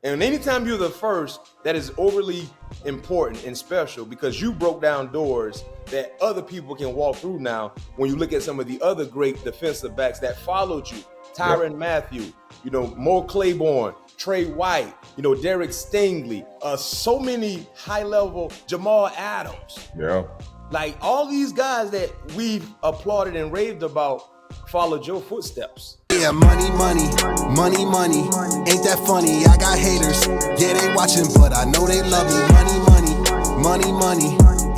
And anytime you're the first, that is overly important and special because you broke down doors that other people can walk through now. When you look at some of the other great defensive backs that followed you, Tyrann Mathieu, Mo Claiborne, Trey White, Derek Stingley, so many high-level Jamal Adams. Yeah. Like all these guys that we've applauded and raved about followed your footsteps. Yeah, money, money, money, money. Ain't that funny? I got haters. Yeah, they watching, but I know they love me. Money, money, money, money.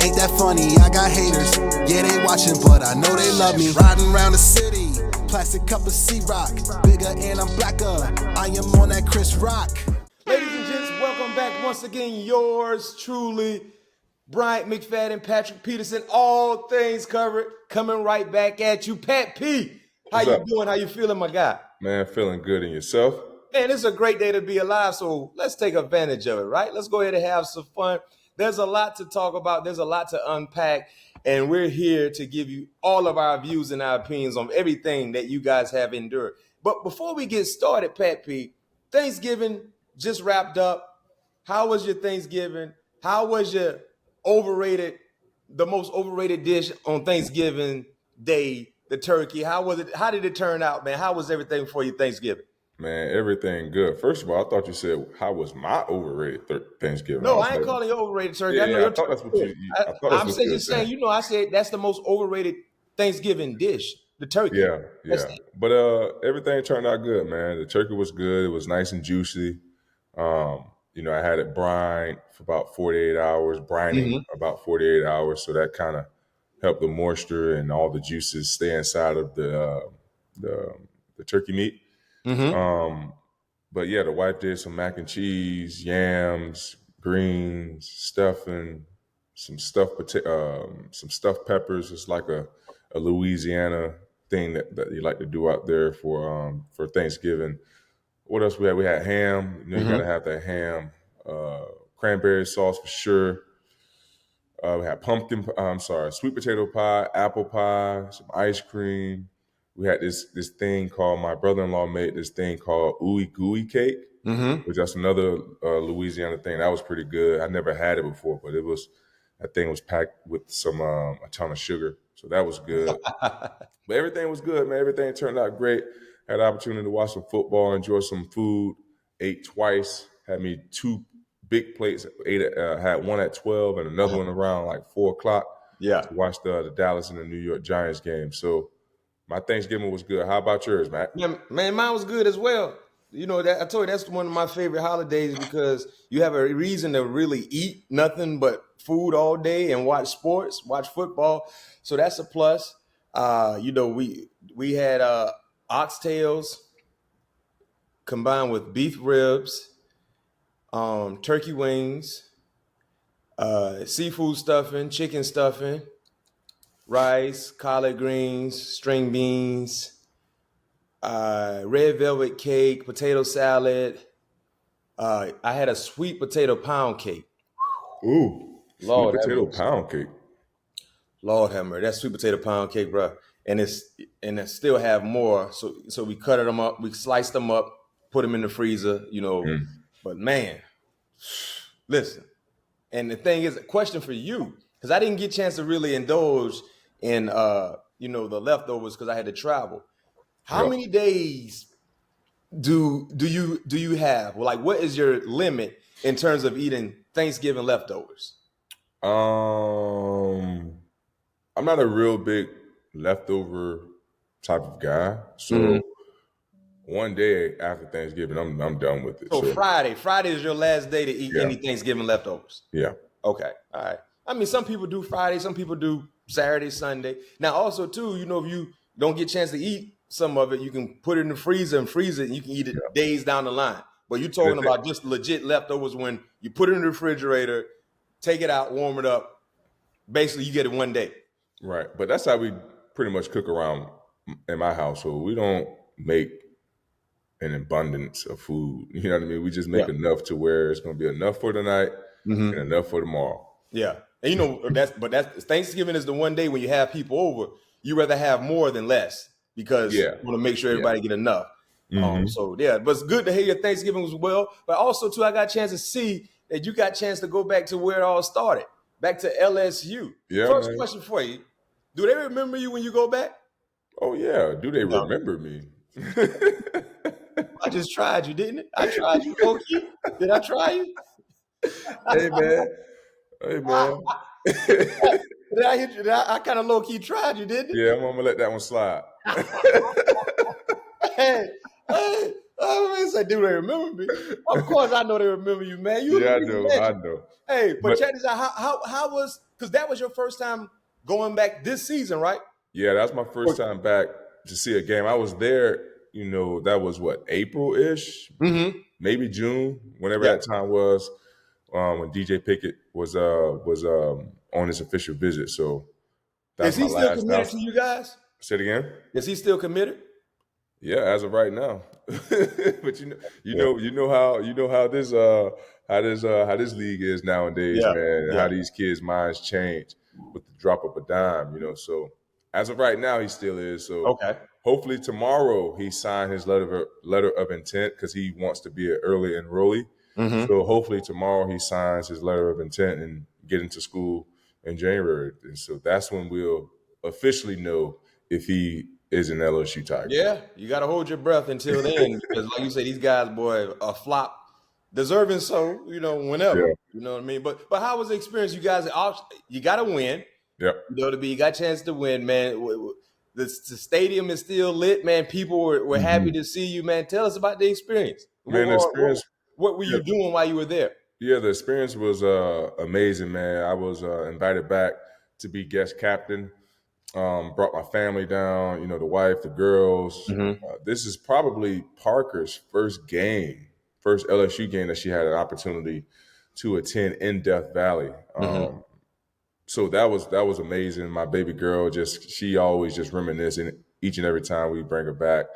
Ain't that funny? I got haters. Yeah, they watching, but I know they love me. Riding around the city, plastic cup of C-Rock. Bigger and I'm blacker. I am on that Chris Rock. Ladies and gents, welcome back once again. Yours truly, Bryant McFadden, Patrick Peterson, all things covered, coming right back at you. Pat P, how you doing? How you feeling, my guy? Man, feeling good. In yourself? Man, it's a great day to be alive, so let's take advantage of it, right? Let's go ahead and have some fun. There's a lot to talk about. There's a lot to unpack, and we're here to give you all of our views and our opinions on everything that you guys have endured. But before we get started, Pat P, Thanksgiving just wrapped up. How was your Thanksgiving? How was your the most overrated dish on Thanksgiving Day, the turkey? How was it? How did it turn out, man? How was everything for you Thanksgiving? Man, everything good. First of all, I thought you said, how was my overrated Thanksgiving? No, I ain't calling you overrated turkey. I thought that's what you I'm saying, I said that's the most overrated Thanksgiving dish, the turkey. Yeah. But everything turned out good, man. The turkey was good. It was nice and juicy. I had it brined for about 48 hours, brining about 48 hours. So that kind of helped the moisture and all the juices stay inside of the turkey meat. But yeah, the wife did some mac and cheese, yams, greens, stuffing, some stuffed peppers. It's like a Louisiana thing that you like to do out there for Thanksgiving. What else we had? We had ham. You gotta have that ham. Cranberry sauce for sure. We had sweet potato pie, apple pie, some ice cream. We had this thing called, my brother-in-law made this thing called ooey gooey cake, which that's another Louisiana thing. That was pretty good. I never had it before, but that thing was packed with a ton of sugar. So that was good. But everything was good, man. Everything turned out great. Had the opportunity to watch some football, enjoy some food, ate twice, had me 2 big plates, had one at 12 and another one around like 4 o'clock. Yeah. To watch the Dallas and the New York Giants game. So my Thanksgiving was good. How about yours, Matt? Yeah, man, mine was good as well. That I told you that's one of my favorite holidays because you have a reason to really eat nothing but food all day and watch sports, watch football. So that's a plus. We had oxtails combined with beef ribs, turkey wings, seafood stuffing, chicken stuffing, rice, collard greens, string beans, red velvet cake, potato salad. I had a sweet potato pound cake. Ooh, sweet potato pound cake. Lord have mercy, that sweet potato pound cake, bro. And it still have more. So we cut them up, we sliced them up, put them in the freezer, But man, listen. And the thing is, a question for you, because I didn't get a chance to really indulge in the leftovers because I had to travel. How many days do you have? Well, like, what is your limit in terms of eating Thanksgiving leftovers? I'm not a real big leftover type of guy. So one day after Thanksgiving, I'm done with it. So Friday is your last day to eat any Thanksgiving leftovers? Yeah. Okay. All right. I mean, some people do Friday, some people do Saturday, Sunday. Now, also, too, if you don't get a chance to eat some of it, you can put it in the freezer and freeze it, and you can eat it days down the line. But you're talking about just legit leftovers when you put it in the refrigerator, take it out, warm it up. Basically, you get it one day. Right. But that's how we pretty much cook around in my household. We don't make an abundance of food. You know what I mean? We just make enough to where it's going to be enough for tonight and enough for tomorrow. Yeah. And that's Thanksgiving is the one day when you have people over, you rather have more than less because you want to make sure everybody get enough. Mm-hmm. So yeah, but it's good to hear your Thanksgiving was well. But also too, I got a chance to see that you got a chance to go back to where it all started, back to LSU. Yeah, First man. question for you: do they remember you when you go back? Oh yeah. Do they No. remember me? I just tried you, didn't it? I tried you, low key. Did I try you? Hey man. Hey man. Did I hit you? I kind of low key tried you, didn't it? Yeah, I'm gonna let that one slide. Hey, hey, I mean, say, do they remember me? Of course, I know they remember you, man. You Yeah, I the know. I legend. know. Hey, but But check this out. How was, because that was your first time going back this season, right? yeah, that's my first time back to see a game. I was there, that was what, April-ish, Mm-hmm. maybe June, whenever Yeah. that time was, when DJ Pickett was on his official visit. So Is that's my he still last. committed to you guys? Say it again. Is he still committed? Yeah, as of right now. But Yeah. how this league is nowadays, Yeah. man, and Yeah. how these kids' minds change with the drop of a dime, So as of right now, he still is. So Okay. hopefully tomorrow he signed his letter of intent because he wants to be an early enrollee. Mm-hmm. So hopefully tomorrow he signs his letter of intent and get into school in January. And so that's when we'll officially know if he is an LSU Tiger. Yeah, you got to hold your breath until then because, like you say, these guys, boy, a flop, deserving so, whenever. Yeah. You know what I mean? But how was the experience? You guys, you got to win. Yep. You got a chance to win, man. The stadium is still lit, man. People were happy to see you, man. Tell us about the experience. Man, the experience. What were you doing while you were there? Yeah, the experience was amazing, man. I was invited back to be guest captain. Brought my family down, the wife, the girls. Mm-hmm. This is probably Parker's first LSU game that she had an opportunity to attend in Death Valley. Mm-hmm. So that was amazing. My baby girl, she always just reminiscing each and every time we bring her back.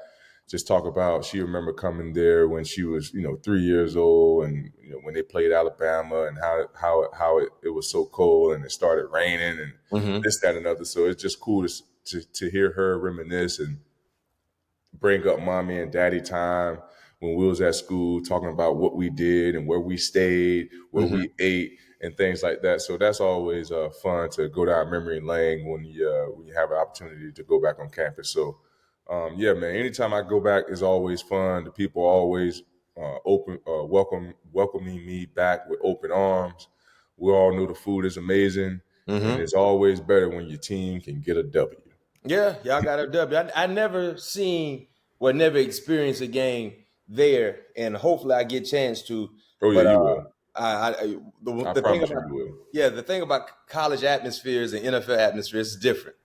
Just talk about, she remember coming there when she was 3 years old, and when they played Alabama, and how it was so cold and it started raining and Mm-hmm. this, that, and other. So it's just cool to hear her reminisce and bring up mommy and daddy time when we was at school, talking about what we did and where we stayed, where Mm-hmm. we ate, and things like that. So that's always fun to go down memory lane when you have an opportunity to go back on campus. So yeah, man, anytime I go back is always fun. The people are always welcoming me back with open arms. We all know the food is amazing, Mm-hmm. and it's always better when your team can get a W. Yeah, y'all got a W. I never never experienced a game there, and hopefully I get a chance to. Oh yeah, But you will. I I the thing promise about you will. the thing about college atmospheres and NFL atmospheres is different.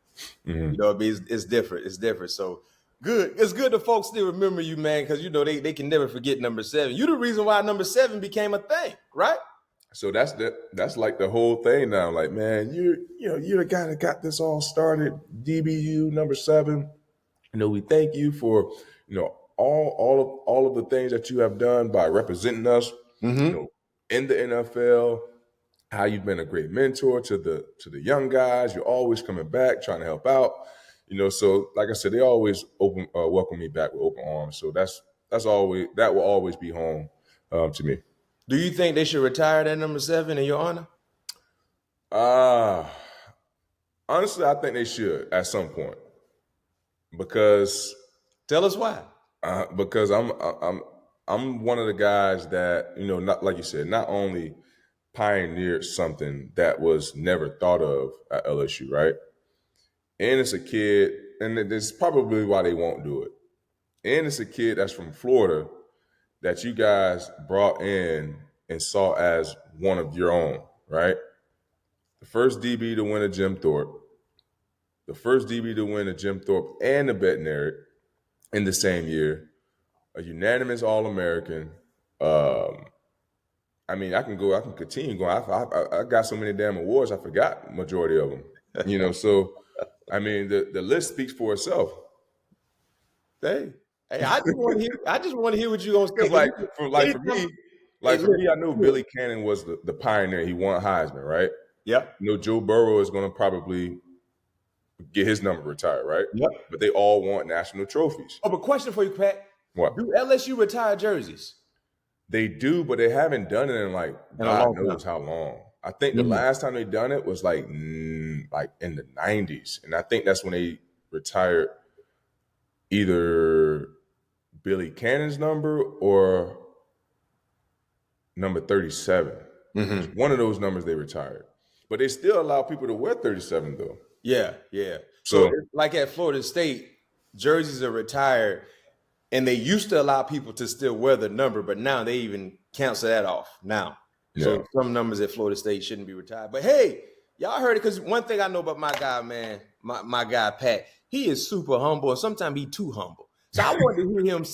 Mm-hmm. It's different. It's different. So good. It's good that folks still remember you, man, because they can never forget number 7. You the reason why number 7 became a thing, right? So that's like the whole thing now. Like, man, you're the guy that got this all started. DBU number 7. We thank you for all of the things that you have done by representing us. Mm-hmm. In the NFL. How you've been a great mentor to the young guys. You're always coming back, trying to help out. So like I said, they always welcome me back with open arms. So that will always be home to me. Do you think they should retire that number 7 in your honor? Honestly, I think they should at some point, because Tell us why. because I'm one of the guys that not like you said, not only pioneered something that was never thought of at LSU, right? And it's a kid, and this is probably why they won't do it. And it's a kid that's from Florida that you guys brought in and saw as one of your own, right? The first DB to win a Jim Thorpe, the first DB to win a Jim Thorpe and a Bettenary in the same year, a unanimous All-American. I mean, I can continue going. I got so many damn awards, I forgot majority of them. So I mean, the list speaks for itself. Hey, I just want to hear what you gonna say. For me, I know Billy Cannon was the pioneer. He won Heisman, right? Yeah. Joe Burrow is going to probably get his number retired, right? Yep. But they all want national trophies. Oh, but question for you, Pat. What? Do LSU retire jerseys? They do, but they haven't done it in like In a God long knows how long. I think the last time they done it was like in the 90s. And I think that's when they retired either Billy Cannon's number or number 37. One of those numbers they retired. But they still allow people to wear 37 though. Yeah. So like at Florida State, jerseys are retired, and they used to allow people to still wear the number, but now they even cancel that off now. So some numbers at Florida State shouldn't be retired. But hey, y'all heard it, because one thing I know about my guy, man, my guy Pat, he is super humble, and sometimes he too humble. So I wanted to hear him.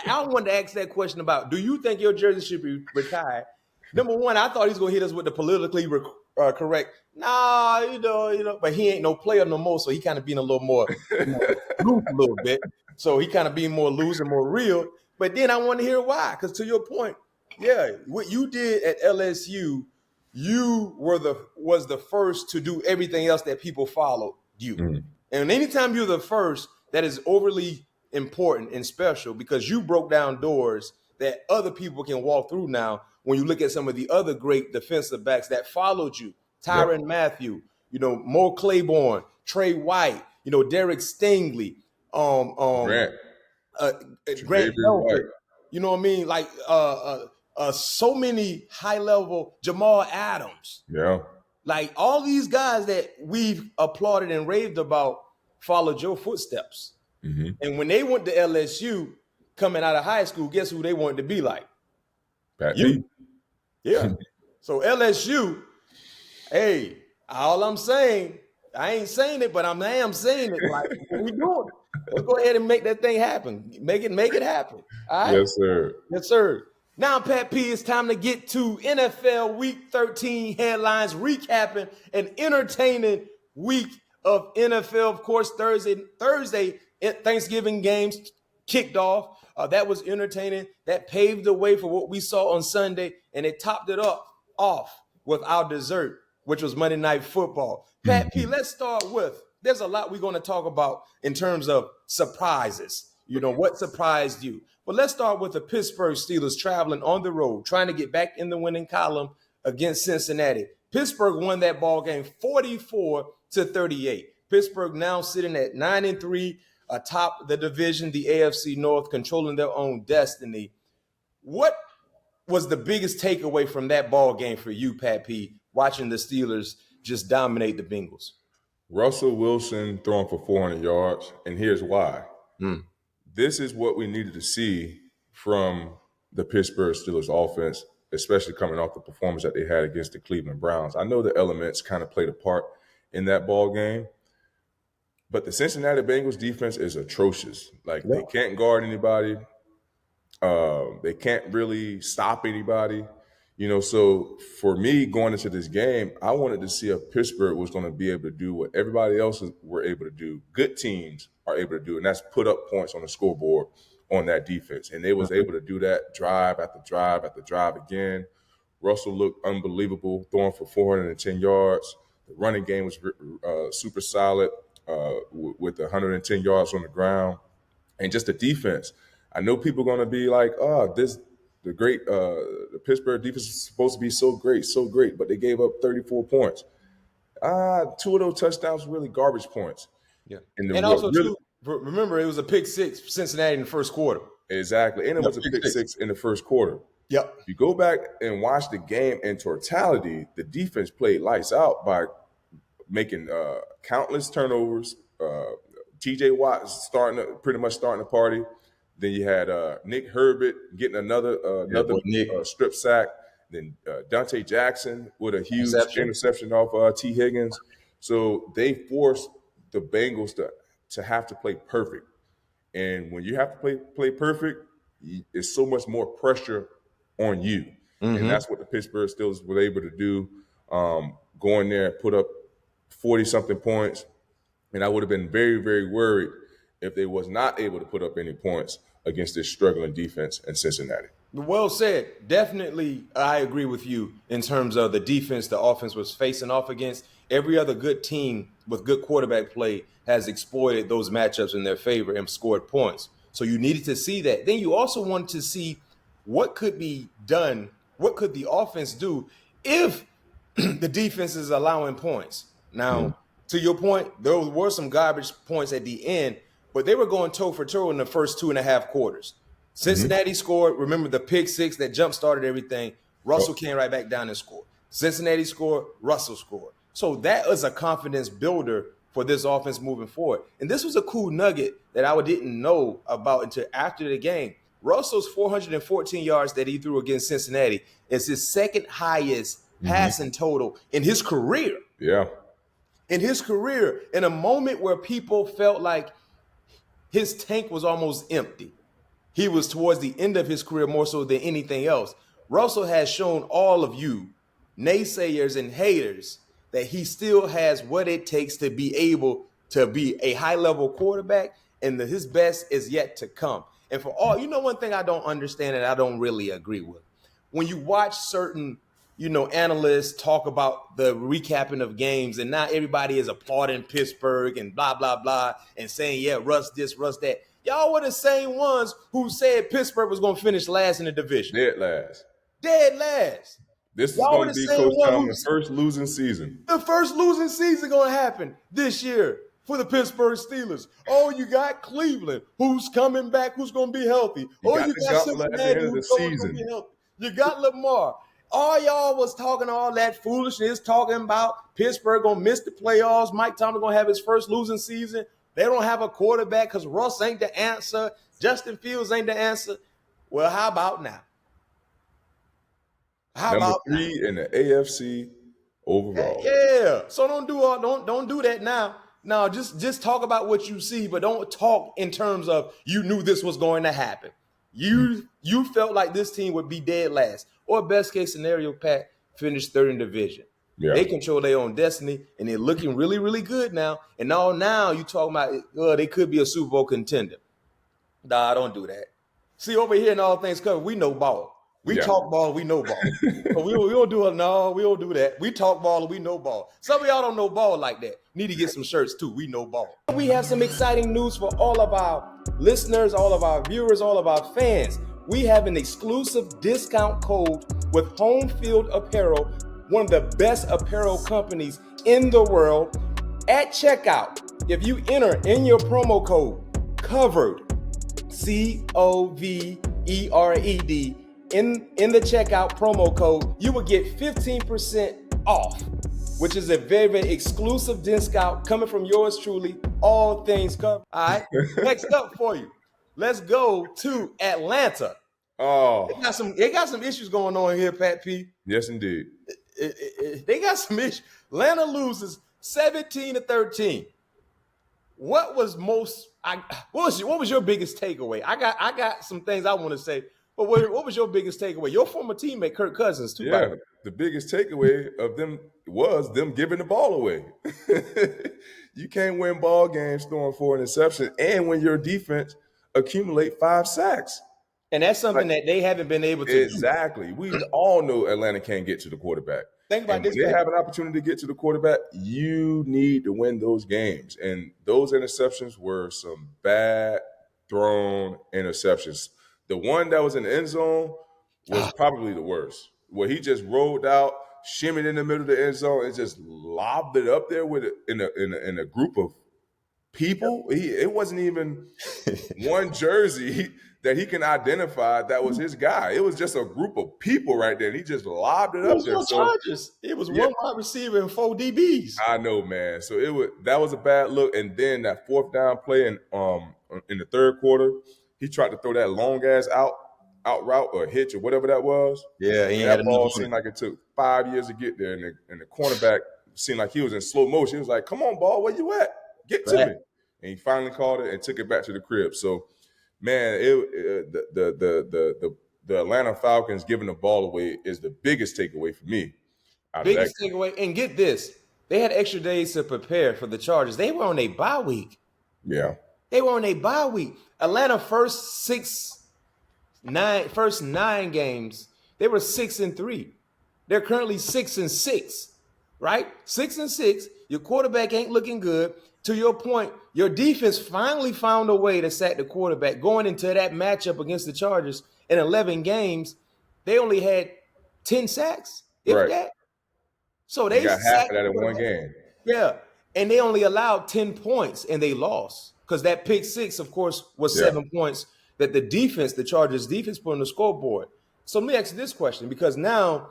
I wanted to ask that question about, do you think your jersey should be retired? Number one, I thought he was going to hit us with the politically correct. Nah, you know, but he ain't no player no more, so he kind of being a little more loose a little bit. So he kind of being more loose and more real. But then I want to hear why, because to your point, yeah, what you did at LSU, you was the first to do everything else that people followed you. And anytime you're the first, that is overly important and special, because you broke down doors that other people can walk through now. When you look at some of the other great defensive backs that followed you, Tyrann Mathieu, Mo Claiborne, Trey White, Derek Stingley, Grant Delpit, you know what I mean? Like so many high level, Jamal Adams. Yeah. Like all these guys that we've applauded and raved about followed your footsteps. And when they went to LSU coming out of high school, guess who they wanted to be like? Pat You. B. Yeah. So LSU, hey, all I'm saying, I ain't saying it, but I am saying it. Like, what we doing? Let's go ahead and make that thing happen. Make it happen. All right? Yes, sir. Yes, sir. Now, Pat P, it's time to get to NFL Week 13 headlines, recapping an entertaining week of NFL. Of course, Thursday, Thanksgiving games kicked off. That was entertaining. That paved the way for what we saw on Sunday, and it topped it off with our dessert, which was Monday Night Football. Pat P, let's start with, there's a lot we're going to talk about in terms of surprises. What surprised you? But let's start with the Pittsburgh Steelers traveling on the road, trying to get back in the winning column against Cincinnati. Pittsburgh won that ball game 44-38. Pittsburgh now sitting at 9-3, atop the division, the AFC North, controlling their own destiny. What was the biggest takeaway from that ball game for you, Pat P, watching the Steelers just dominate the Bengals? Russell Wilson throwing for 400 yards, and here's why. This is what we needed to see from the Pittsburgh Steelers offense, especially coming off the performance that they had against the Cleveland Browns. I know the elements kind of played a part in that ball game, but the Cincinnati Bengals defense is atrocious. Like, they can't guard anybody. They can't really stop anybody. So for me going into this game, I wanted to see if Pittsburgh was going to be able to do what everybody else were able to do. Good teams are able to do, and that's put up points on the scoreboard on that defense. And they was able to do that drive after drive after drive again. Russell looked unbelievable, throwing for 410 yards. The running game was super solid with 110 yards on the ground. And just the defense. I know people are going to be like, the Pittsburgh defense is supposed to be so great, but they gave up 34 points. Two of those touchdowns were really garbage points. Yeah. And also, remember, it was a pick six for Cincinnati in the first quarter. Exactly. And it was a pick six in the first quarter. Yep. If you go back and watch the game in totality, the defense played lights out by making countless turnovers. T.J. Watt pretty much starting the party. Then you had Nick Herbert getting another strip sack. Then Dante Jackson with a huge interception off T. Higgins. So they forced the Bengals to have to play perfect. And when you have to play perfect, it's so much more pressure on you. And that's what the Pittsburgh Steelers were able to do. Going there, put up 40-something points. And I would have been very, very worried if they was not able to put up any points against this struggling defense in Cincinnati. Well said. Definitely, I agree with you in terms of the defense the offense was facing off against. Every other good team with good quarterback play has exploited those matchups in their favor and scored points. So you needed to see that. Then you also wanted to see what could be done, what could the offense do if the defense is allowing points. Now, to your point, there were some garbage points at the end, but they were going toe for toe in the first 2.5 quarters. Cincinnati scored. Remember the pick six that jump-started everything. Russell came right back down and scored. Cincinnati scored. Russell scored. So that is a confidence builder for this offense moving forward. And this was a cool nugget that I didn't know about until after the game. Russell's 414 yards that he threw against Cincinnati is his second highest passing total in his career. Yeah. In his career, in a moment where people felt like his tank was almost empty. He was towards the end of his career more so than anything else. Russell has shown all of you, naysayers and haters, that he still has what it takes to be able to be a high-level quarterback, and that his best is yet to come. And for all, one thing I don't understand and I don't really agree with. When you watch certain, analysts talk about the recapping of games, and now everybody is applauding Pittsburgh and blah, blah, blah, and saying, yeah, Russ this, Russ that. Y'all were the same ones who said Pittsburgh was going to finish last in the division. Dead last. Dead last. This is going to be Coach Tomlin's first losing season. The first losing season going to happen this year for the Pittsburgh Steelers. Oh, you got Cleveland, who's coming back, who's going to be healthy. You got Cincinnati, who's going to be healthy. You got Lamar. All y'all was talking all that foolishness, talking about Pittsburgh going to miss the playoffs. Mike Tomlin going to have his first losing season. They don't have a quarterback because Russ ain't the answer. Justin Fields ain't the answer. Well, how about now? Number 3 in the AFC overall. Yeah. So don't do that now. No, just talk about what you see, but don't talk in terms of you knew this was going to happen. You felt like this team would be dead last. Or best case scenario, Pat, finish third in division. Yeah. They control their own destiny, and they're looking really, really good now. And now you talking about they could be a Super Bowl contender. Nah, don't do that. See, over here in All Things Covered, we know ball. We talk ball, we know ball. But we don't do it. No, we don't do that. We talk ball and we know ball. Some of y'all don't know ball like that. Need to get some shirts too. We know ball. We have some exciting news for all of our listeners, all of our viewers, all of our fans. We have an exclusive discount code with Home Field Apparel, one of the best apparel companies in the world. At checkout, if you enter in your promo code COVERED, COVERED, in the checkout promo code, you will get 15% off, which is a very, very exclusive discount coming from yours truly, All Things Covered. All right, next up for you, let's go to Atlanta. Oh, they got some issues going on here, Pat P. Yes, indeed. They got some issues. Atlanta loses 17-13. What was your biggest takeaway? I got some things I want to say. But what was your biggest takeaway? Your former teammate, Kirk Cousins, too. Yeah, the biggest takeaway of them was them giving the ball away. You can't win ball games throwing 4 interceptions and when your defense accumulate 5 sacks. And that's something that they haven't been able to do. Exactly. We all know Atlanta can't get to the quarterback. Think about this. When they have an opportunity to get to the quarterback, you need to win those games. And those interceptions were some bad thrown interceptions. The one that was in the end zone was probably the worst, where he just rolled out, shimmied in the middle of the end zone, and just lobbed it up there with it in a group of people. It wasn't even one jersey that he can identify that was his guy. It was just a group of people right there, and he just lobbed it up there. It was one wide receiver and 4 DBs. I know, man. So that was a bad look. And then that 4th down play in the third quarter, he tried to throw that long ass out route or hitch or whatever that was. Yeah, he that ball seemed like it took 5 years to get there, and the cornerback seemed like he was in slow motion. He was like, "Come on, ball, where you at? Get to me!" And he finally called it and took it back to the crib. So, man, the Atlanta Falcons giving the ball away is the biggest takeaway for me. Biggest takeaway, and get this: they had extra days to prepare for the Chargers. They were on a bye week. Yeah. They were on a bye week. Atlanta first 9 games, they were 6-3. They're currently 6-6, right? 6-6. Your quarterback ain't looking good. to your point, your defense finally found a way to sack the quarterback. Going into that matchup against the Chargers in 11 games, they only had 10 sacks, if Right. that. So You they got half sacked of that the in one quarterback. game. Yeah, and they only allowed 10 points, and they lost. Because that pick six, of course, was 7 points that the defense, the Chargers defense, put on the scoreboard. So let me ask you this question, because now,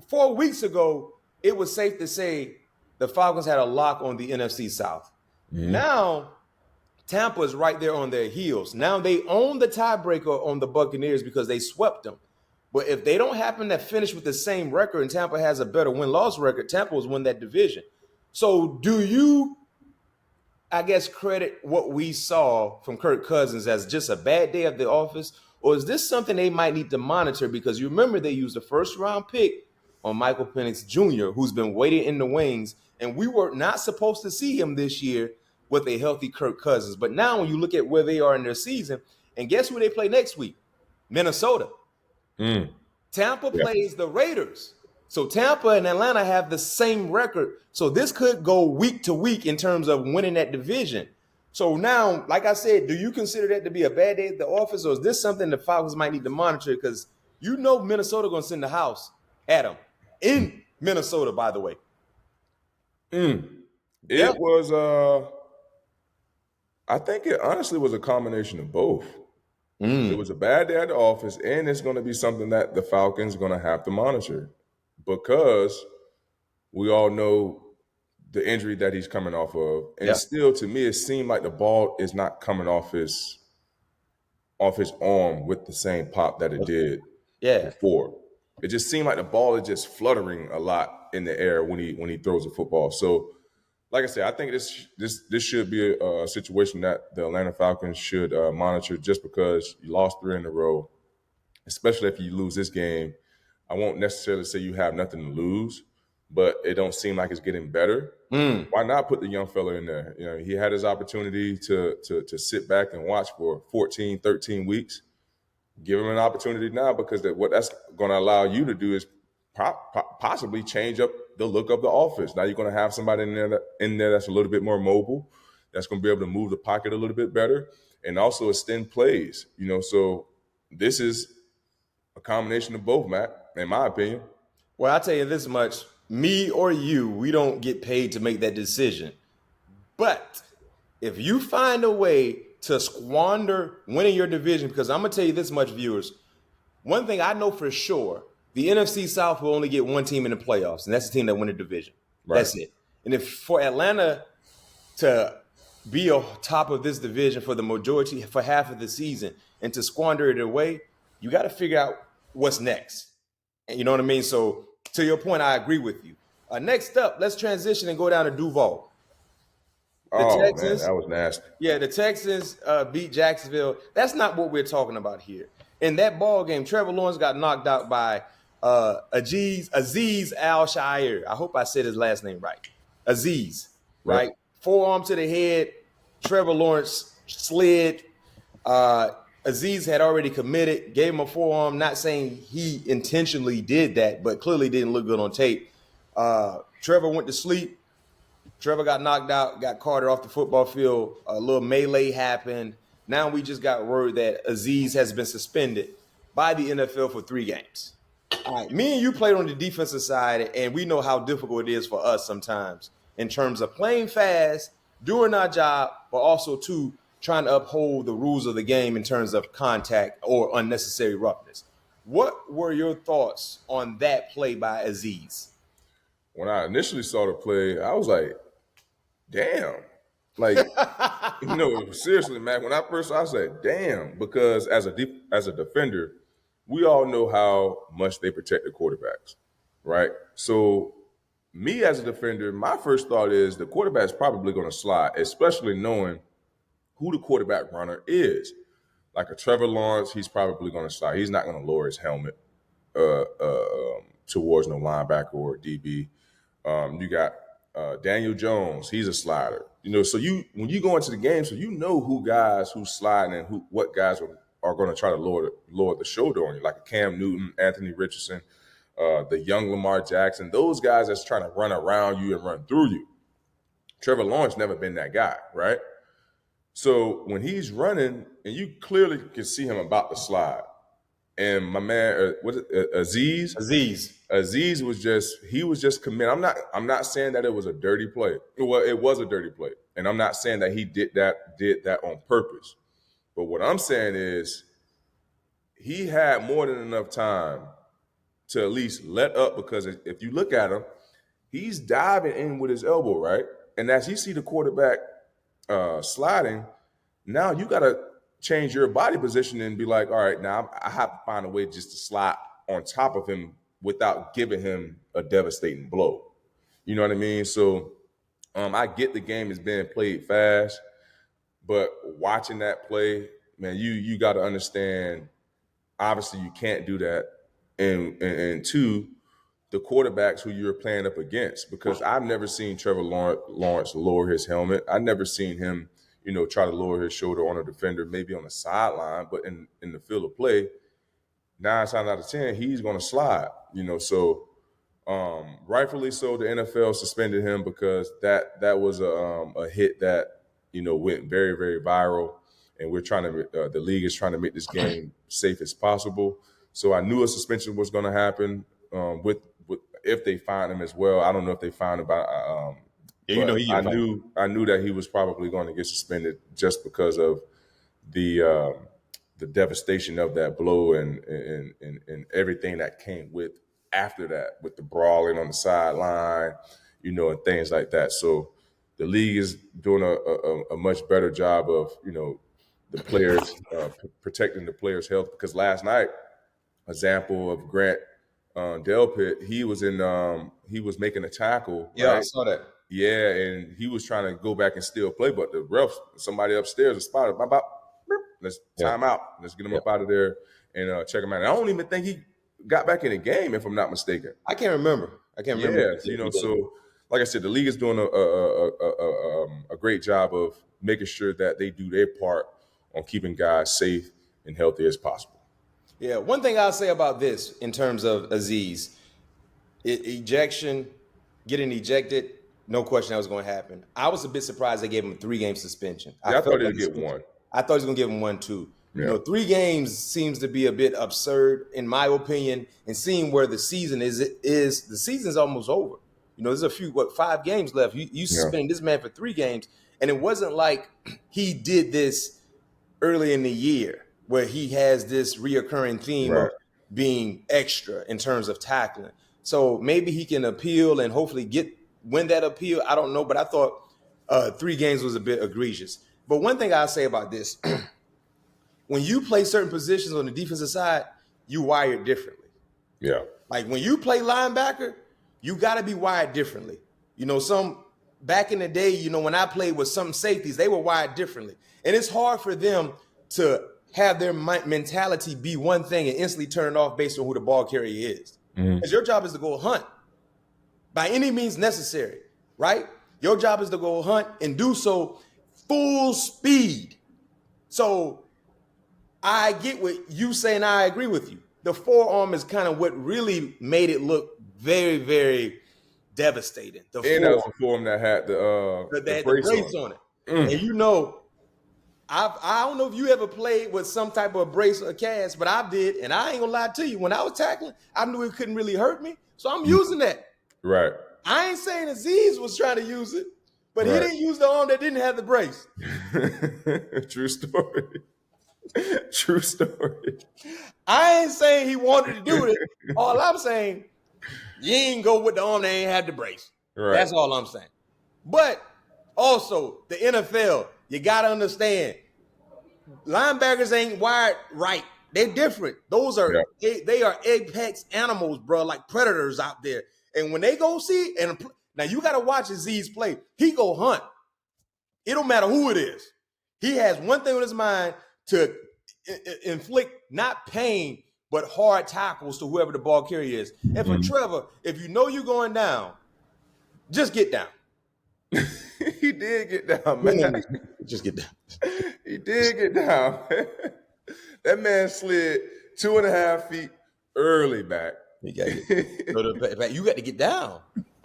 4 weeks ago, it was safe to say the Falcons had a lock on the NFC South. Now, Tampa is right there on their heels. Now they own the tiebreaker on the Buccaneers because they swept them. But if they don't happen to finish with the same record and Tampa has a better win-loss record, Tampa will win that division. So do you, I guess, credit what we saw from Kirk Cousins as just a bad day at the office? Or is this something they might need to monitor? Because you remember they used a first-round pick on Michael Penix Jr., who's been waiting in the wings, and we were not supposed to see him this year with a healthy Kirk Cousins. But now when you look at where they are in their season, and guess who they play next week? Minnesota. Tampa plays the Raiders. So Tampa and Atlanta have the same record. So this could go week to week in terms of winning that division. So now, like I said, do you consider that to be a bad day at the office, or is this something the Falcons might need to monitor? Because you know Minnesota going to send the house at them. In Minnesota, by the way. It was I think it honestly was a combination of both. It was a bad day at the office, and it's going to be something that the Falcons are going to have to monitor because we all know the injury that he's coming off of. And still, to me, it seemed like the ball is not coming off his arm with the same pop that it did before. It just seemed like the ball is just fluttering a lot in the air when he throws a football. So, like I said, I think this should be a situation that the Atlanta Falcons should monitor, just because you lost 3 in a row, especially if you lose this game. I won't necessarily say you have nothing to lose, but it don't seem like it's getting better. Why not put the young fella in there? You know, he had his opportunity to sit back and watch for 14, 13 weeks. Give him an opportunity now, because what that's going to allow you to do is possibly change up the look of the offense. Now you're going to have somebody in there that's a little bit more mobile, that's going to be able to move the pocket a little bit better, and also extend plays. You know, so this is a combination of both, Matt, in my opinion. Well, I'll tell you this much. Me or you, we don't get paid to make that decision. But if you find a way to squander winning your division, because I'm going to tell you this much, viewers, one thing I know for sure, the NFC South will only get one team in the playoffs, and that's the team that win the division. Right. That's it. And if for Atlanta to be on top of this division for half of the season and to squander it away, you got to figure out what's next. And you know what I mean? So to your point, I agree with you. Next up, let's transition and go down to Duval. Texans, man, that was nasty. Yeah, the Texans beat Jacksonville. That's not what we're talking about here. In that ball game, Trevor Lawrence got knocked out by Aziz Al-Shaair. I hope I said his last name right. Aziz, right? Forearm to the head. Trevor Lawrence slid. Aziz had already committed, gave him a forearm, not saying he intentionally did that, but clearly didn't look good on tape. Trevor went to sleep. Trevor got knocked out, got carted off the football field. A little melee happened. Now we just got word that Aziz has been suspended by the NFL for 3 games. All right, me and you played on the defensive side, and we know how difficult it is for us sometimes in terms of playing fast, doing our job, but also, too, trying to uphold the rules of the game in terms of contact or unnecessary roughness. What were your thoughts on that play by Aziz? When I initially saw the play, I was like, damn. Like, seriously, man, when I first saw it, I said, damn, because as a defender, we all know how much they protect the quarterbacks, right? So me as a defender, my first thought is the quarterback's probably going to slide, especially knowing who the quarterback runner is. Like a Trevor Lawrence, he's probably going to slide. He's not going to lower his helmet towards no linebacker or DB. You got Daniel Jones, he's a slider. So when you go into the game, so you know who's sliding and what guys are going to try to lower the shoulder on you, like a Cam Newton, Anthony Richardson, the young Lamar Jackson, those guys that's trying to run around you and run through you. Trevor Lawrence never been that guy, right? So when he's running, and you clearly can see him about to slide, and my man, Aziz he was just committed. I'm not saying that it was a dirty play. Well, it was a dirty play, and I'm not saying that he did that on purpose. But what I'm saying is he had more than enough time to at least let up, because if you look at him, he's diving in with his elbow, right? And as you see the quarterback sliding, now you got to change your body position and be like, all right, now I have to find a way just to slide on top of him without giving him a devastating blow. You know what I mean? So I get the game is being played fast, but watching that play, man, you got to understand, obviously you can't do that. And two, the quarterbacks who you're playing up against, because I've never seen Trevor Lawrence lower his helmet. I've never seen him, try to lower his shoulder on a defender, maybe on the sideline, but in the field of play, 9 times out of 10, he's going to slide, So rightfully so, the NFL suspended him because that was a hit that, went very, very viral. And we're trying to, the league is trying to make this game safe as possible. So I knew a suspension was going to happen with if they find him as well. I don't know if they found him, but I knew that he was probably going to get suspended just because of the devastation of that blow and everything that came with after that, with the brawling on the sideline, and things like that. So the league is doing a much better job of, the players protecting the players' health, because last night, example of Grant Delpit, he was making a tackle. Yeah, right? I saw that. Yeah, and he was trying to go back and still play, but the refs, somebody upstairs, spotted. Let's time out. Let's get him up out of there and check him out. And I don't even think he got back in the game, if I'm not mistaken. I can't remember. Yeah, so like I said, the league is doing a great job of making sure that they do their part on keeping guys safe and healthy as possible. Yeah, one thing I'll say about this in terms of Aziz, ejection, getting ejected, no question that was going to happen. I was a bit surprised they gave him a 3-game suspension. I thought he would get one. I thought he was going to give him 1 too. Yeah. 3 games seems to be a bit absurd, in my opinion, and seeing where the season is the season's almost over. There's a few, 5 games left. You suspended this man for 3 games, and it wasn't like he did this early in the year where he has this reoccurring theme of being extra in terms of tackling. So maybe he can appeal and hopefully win that appeal. I don't know, but I thought 3 games was a bit egregious. But one thing I'll say about this, when you play certain positions on the defensive side, you wired differently. Yeah. Like when you play linebacker, you got to be wired differently. Some back in the day, when I played with some safeties, they were wired differently. And it's hard for them to have their mentality be one thing and instantly turn it off based on who the ball carrier is. Because your job is to go hunt by any means necessary, right? Your job is to go hunt and do so full speed. So I get what you say, and I agree with you. The forearm is kind of what really made it look very, very devastating. That was the forearm that had the brace on it. And I don't know if you ever played with some type of brace or cast, but I did, and I ain't gonna lie to you. When I was tackling, I knew it couldn't really hurt me, so I'm using that. Right. I ain't saying Aziz was trying to use it, but he didn't use the arm that didn't have the brace. True story. True story. I ain't saying he wanted to do it. All I'm saying, you ain't go with the arm that ain't had the brace. Right. That's all I'm saying. But also, the NFL, you got to understand, linebackers ain't wired right. They're different. Those are they are apex animals, bro, like predators out there. And when they go see, and now you got to watch Aziz play. He go hunt. It don't matter who it is. He has one thing on his mind to inflict not pain, but hard tackles to whoever the ball carrier is. And for Trevor, if you know you're going down, just get down. He did get down, man. Just get down. He did get down. That man slid 2.5 feet early back. You got to get down.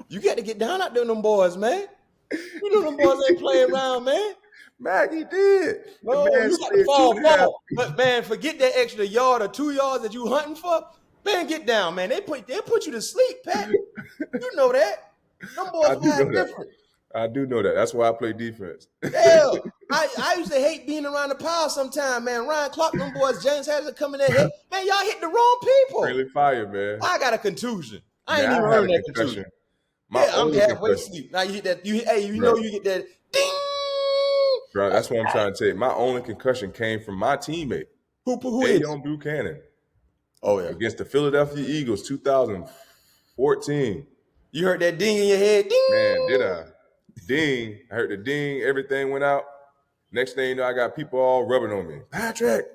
You got to get down out there, them boys, man. You know them boys ain't playing around, man. Mac, he did. No, The man you got to slid fall 2.5 ball. But man, forget that extra yard or 2 yards that you hunting for. Man, get down, man. They put you to sleep, Pat. You know that. Them boys I do know wide that. different. I do know that. That's why I play defense. Hell, I used to hate being around the pile sometime, man. Ryan Clark, them boys, James Harrison coming there. Man, y'all hit the wrong people. Really fire, man. I got a contusion. I ain't Man, even I had earned a that concussion. contusion. My Yeah, I'm only halfway concussion. asleep. Now you hit that. You Bro. know you get that ding. Bro, that's what I'm trying to tell you. My only concussion came from my teammate, Who is? Ayon Buchanan, Oh yeah. against the Philadelphia Eagles, 2014. You heard that ding in your head? Ding. Man, did I? Ding. I heard the ding. Everything went out. Next thing you know, I got people all rubbing on me. Patrick.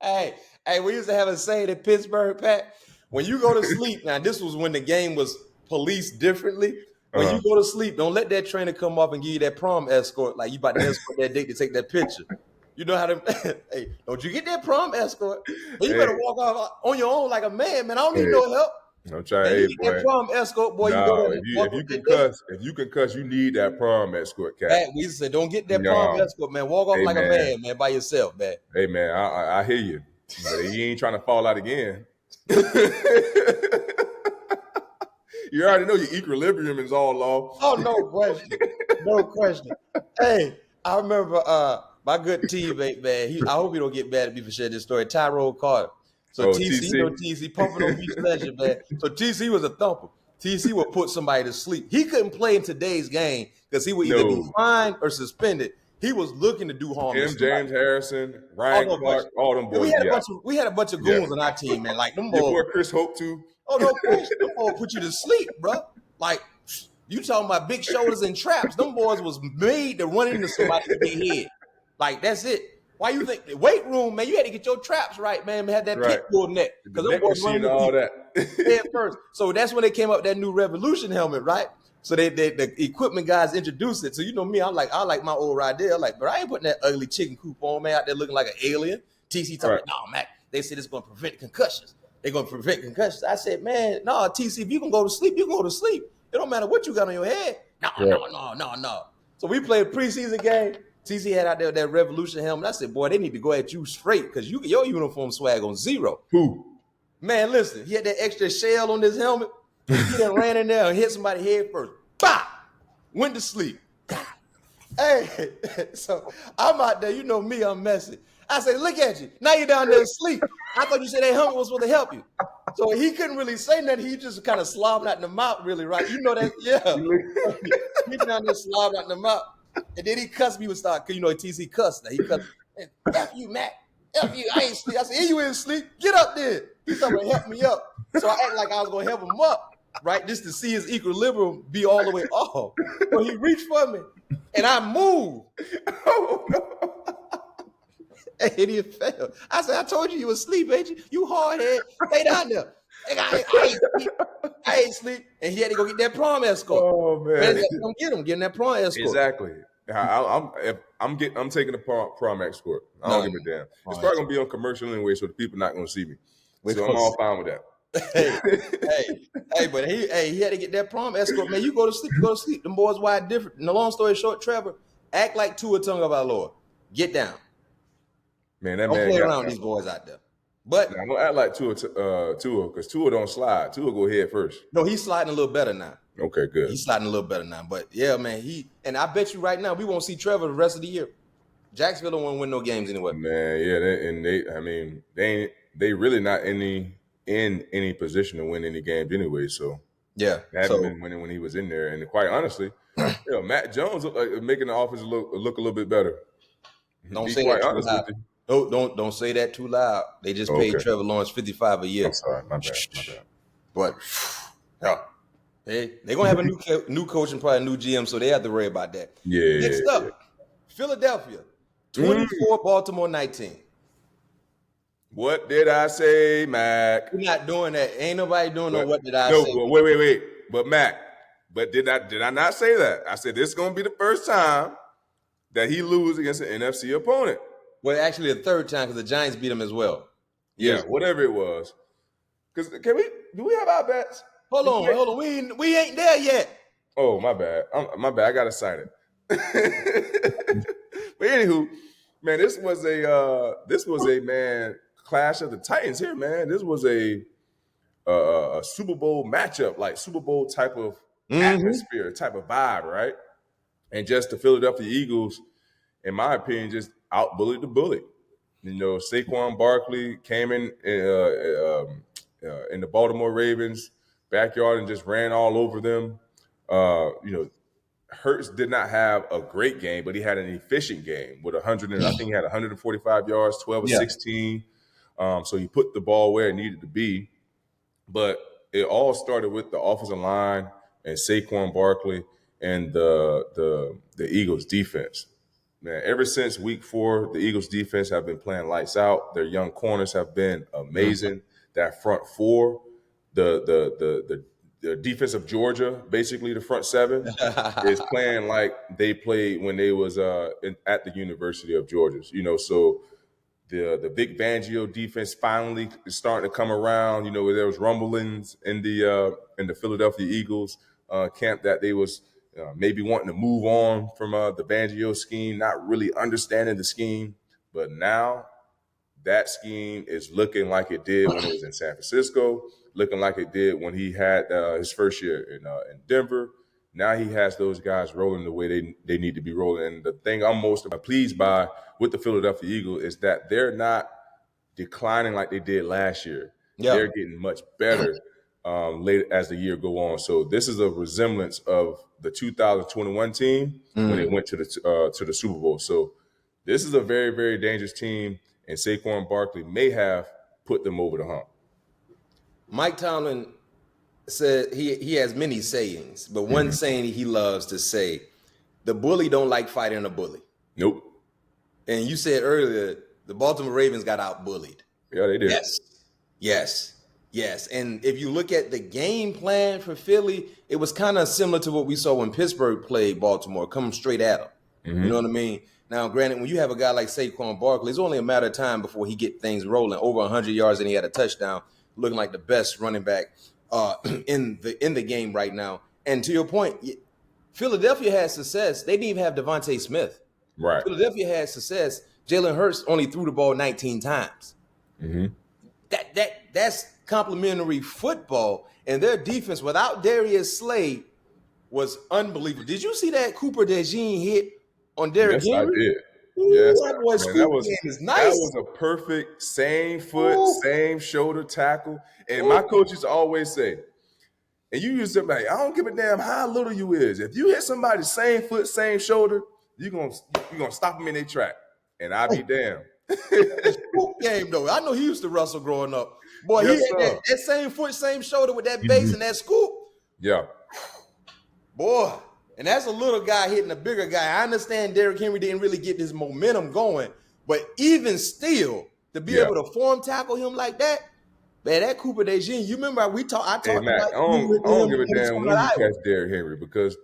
Hey, we used to have a saying in Pittsburgh, Pat. When you go to sleep, now this was when the game was policed differently. When you go to sleep, don't let that trainer come up and give you that prom escort, like you about to escort that date to take that picture. You know how to. Hey, don't you get that prom escort? But you better walk off on your own like a man. I don't need no help. I'm trying. Man, Hey, you get boy. that prom escort, boy. No, you go if you can cuss, you need that prom escort, cat. Pat, we used to say, don't get that prom escort, man. Walk off like a man, by yourself, man. Hey, man, I hear you. But you ain't trying to fall out again. You already know your equilibrium is all off. Oh, no question. No question. Hey, I remember my good teammate, man. I hope he don't get mad at me for sharing this story. Tyrone Carter. So TC, you know TC, pumping on Beach Legend, man. So TC was a thumper. TC would put somebody to sleep. He couldn't play in today's game because he would either be fined or suspended. He was looking to do harm. Him, James Harrison, Ryan Clark, all them boys. We had a bunch of goons on our team, man. Like them boys. Your boy Chris Hope too. Oh no, Chris, them boys put you to sleep, bro. Like you talking about big shoulders and traps. Them boys was made to run into somebody with their head. Like that's it. Why you think the weight room, man? You had to get your traps right, man. Had that pit bull neck because them boys running all that head first. So that's when they came up with that new Revolution helmet, right? So the equipment guys introduced it. So you know me, I like my old ride there. Like, but I ain't putting that ugly chicken coop on, man, out there looking like an alien. TC talking, no, Mac. They said it's going to prevent concussions. They're going to prevent concussions. I said, man, no, TC, if you can go to sleep, you can go to sleep. It don't matter what you got on your head. No. So we played a preseason game. TC had out there that Revolution helmet. I said, boy, they need to go at you straight because your uniform swag on zero. Who? Man, listen, he had that extra shell on his helmet. He done ran in there and hit somebody head first. Bah! Went to sleep. Hey, so I'm out there. You know me, I'm messy. I said, look at you. Now you're down there asleep. I thought you said that helmet was supposed to help you. So he couldn't really say nothing. He just kind of slobbed out in the mouth, really, right? You know that, yeah. He down there slobbed out in the mouth. And then he cussed me with start, you know, TC cussed. He cussed, F you, Mac. F you, I ain't sleep. I said, hey, you ain't sleep. Get up there. He's talking about help me up. So I act like I was going to help him up, right? Just to see his equilibrium be all the way off. So he reached for me, and I moved. Oh, no. And he fell. I said, I told you was asleep, ain't you? You hard head. Stay down there. I ain't sleep. And he had to go get that prom escort. Oh, man. Come get him, getting that prom escort. Exactly. I'm taking the prom escort. I don't give a damn. It's probably gonna be on commercial anyway, so the people not gonna see me. So I'm all fine with that. But he had to get that prom escort, man. You go to sleep. Them boys wide different. And the long story short, Trevor, act like Tua Tagovailoa. Get down. Man, that don't man play around with these boys out there. But I'm gonna act like Tua, because Tua don't slide. Tua go head first. No, he's sliding a little better now. Okay, good. He's sliding a little better now. But yeah, man, and I bet you right now we won't see Trevor the rest of the year. Jacksonville don't want to win no games anyway. Man, yeah, they really not in any position to win any games anyway. So yeah, they haven't been winning when he was in there. And quite honestly, Matt Jones looked like making the offense look a little bit better. Don't say that too loud. Don't say that too loud. They just paid Trevor Lawrence $55 a year. I'm sorry, my bad. But yeah. They're gonna have a new coach and probably a new GM, so they have to worry about that. Yeah. Next up, Philadelphia, 24, Baltimore 19. What did I say, Mac? We're not doing that. Ain't nobody doing no what did I say. No, wait. But Mac, did I not say that? I said this is gonna be the first time that he loses against an NFC opponent. Well, actually the third time because the Giants beat him as well. Yeah, whatever it was. Because do we have our bets? Hold on. We ain't there yet. Oh, my bad. My bad. I got excited. But anywho, man, this was a man clash of the Titans here, man. This was a Super Bowl matchup, like Super Bowl type of atmosphere, type of vibe, right? And just the Philadelphia Eagles, in my opinion, just out-bullied the bully. You know, Saquon Barkley came in the Baltimore Ravens backyard and just ran all over them. You know, Hurts did not have a great game, but he had an efficient game with 100. I think he had 145 yards, 12 of 16. So he put the ball where it needed to be. But it all started with the offensive line and Saquon Barkley and the Eagles defense. Man, ever since week 4, the Eagles defense have been playing lights out. Their young corners have been amazing. That front four, the defense of Georgia, basically the front seven, is playing like they played when they was at the University of Georgia. You know, so the Vic Fangio defense finally is starting to come around. You know, where there was rumblings in the Philadelphia Eagles camp that they was maybe wanting to move on from the Fangio scheme, not really understanding the scheme. But now that scheme is looking like it did when it was in San Francisco, looking like it did when he had his first year in Denver. Now he has those guys rolling the way they need to be rolling. And the thing I'm most pleased by with the Philadelphia Eagles is that they're not declining like they did last year. Yeah. They're getting much better later as the year go on. So this is a resemblance of the 2021 team when they went to the Super Bowl. So this is a very, very dangerous team, and Saquon Barkley may have put them over the hump. Mike Tomlin said he has many sayings, but one saying he loves to say, the bully don't like fighting a bully. Nope. And you said earlier, the Baltimore Ravens got out-bullied. Yeah, they did. Yes. And if you look at the game plan for Philly, it was kind of similar to what we saw when Pittsburgh played Baltimore, come straight at them. You know what I mean? Now, granted, when you have a guy like Saquon Barkley, it's only a matter of time before he get things rolling. Over 100 yards and he had a touchdown, looking like the best running back in the game right now. And to your point, Philadelphia had success. They didn't even have Devontae Smith. Right. Philadelphia had success. Jalen Hurts only threw the ball 19 times. That's complimentary football, and their defense without Darius Slay was unbelievable. Did you see that Cooper DeJean hit on Derrick Henry? I did. Ooh, yes, that boy is nice. That was a perfect same foot, same shoulder tackle. And my coaches always say, and you use it like, I don't give a damn how little you is. If you hit somebody same foot, same shoulder, you're gonna stop them in their track. And I be damned. Scoop game though. I know he used to wrestle growing up. Boy, he had that same foot, same shoulder with that base and that scoop. Yeah. Boy, and that's a little guy hitting a bigger guy. I understand Derrick Henry didn't really get this momentum going, but even still, to be able to form tackle him like that, man, that Cooper DeJean, you remember I talked Mac, about I don't give a damn when you catch Derrick Henry, because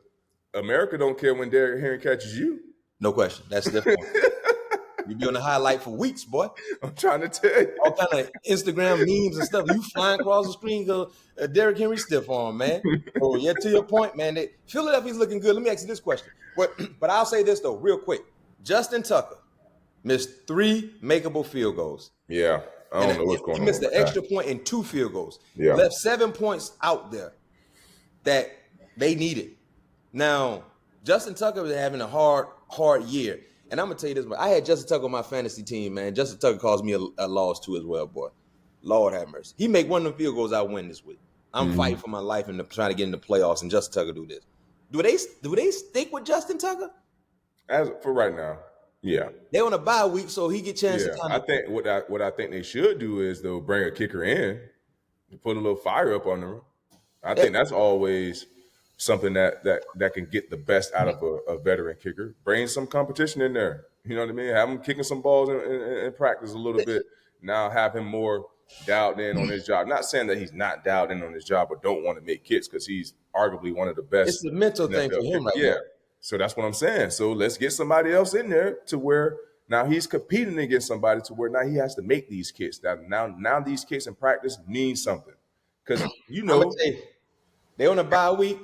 America don't care when Derrick Henry catches you. No question. That's different. You be on the highlight for weeks, boy. I'm trying to tell you. All kind of Instagram memes and stuff. You flying across the screen, go Derrick Henry stiff arm, man. Oh, yeah, to your point, man. Philadelphia's looking good. Let me ask you this question. But I'll say this, though, real quick. Justin Tucker missed 3 makeable field goals. Yeah, I don't know what's going on. He missed the extra point and 2 field goals. Yeah. Left 7 points out there that they needed. Now, Justin Tucker was having a hard year. And I'm going to tell you this, I had Justin Tucker on my fantasy team, man. Justin Tucker caused me a loss too as well, boy. Lord have mercy. He make one of them field goals, I win this week. I'm fighting for my life and trying to get in the playoffs, and Justin Tucker do this. Do they stick with Justin Tucker? As for right now, yeah. They on a bye week, so he get a chance to I think what I think they should do is they'll bring a kicker in to put a little fire up on them. I think that's always something that can get the best out of a veteran kicker. Bring some competition in there. You know what I mean? Have him kicking some balls in practice a little bit. Now have him more dialed in on his job. Not saying that he's not dialed in on his job or don't want to make kicks, because he's arguably one of the best. It's the mental thing for him right now. So that's what I'm saying. So let's get somebody else in there to where now he's competing against somebody to where now he has to make these kicks. Now these kicks in practice mean something. Because, They on a bye week.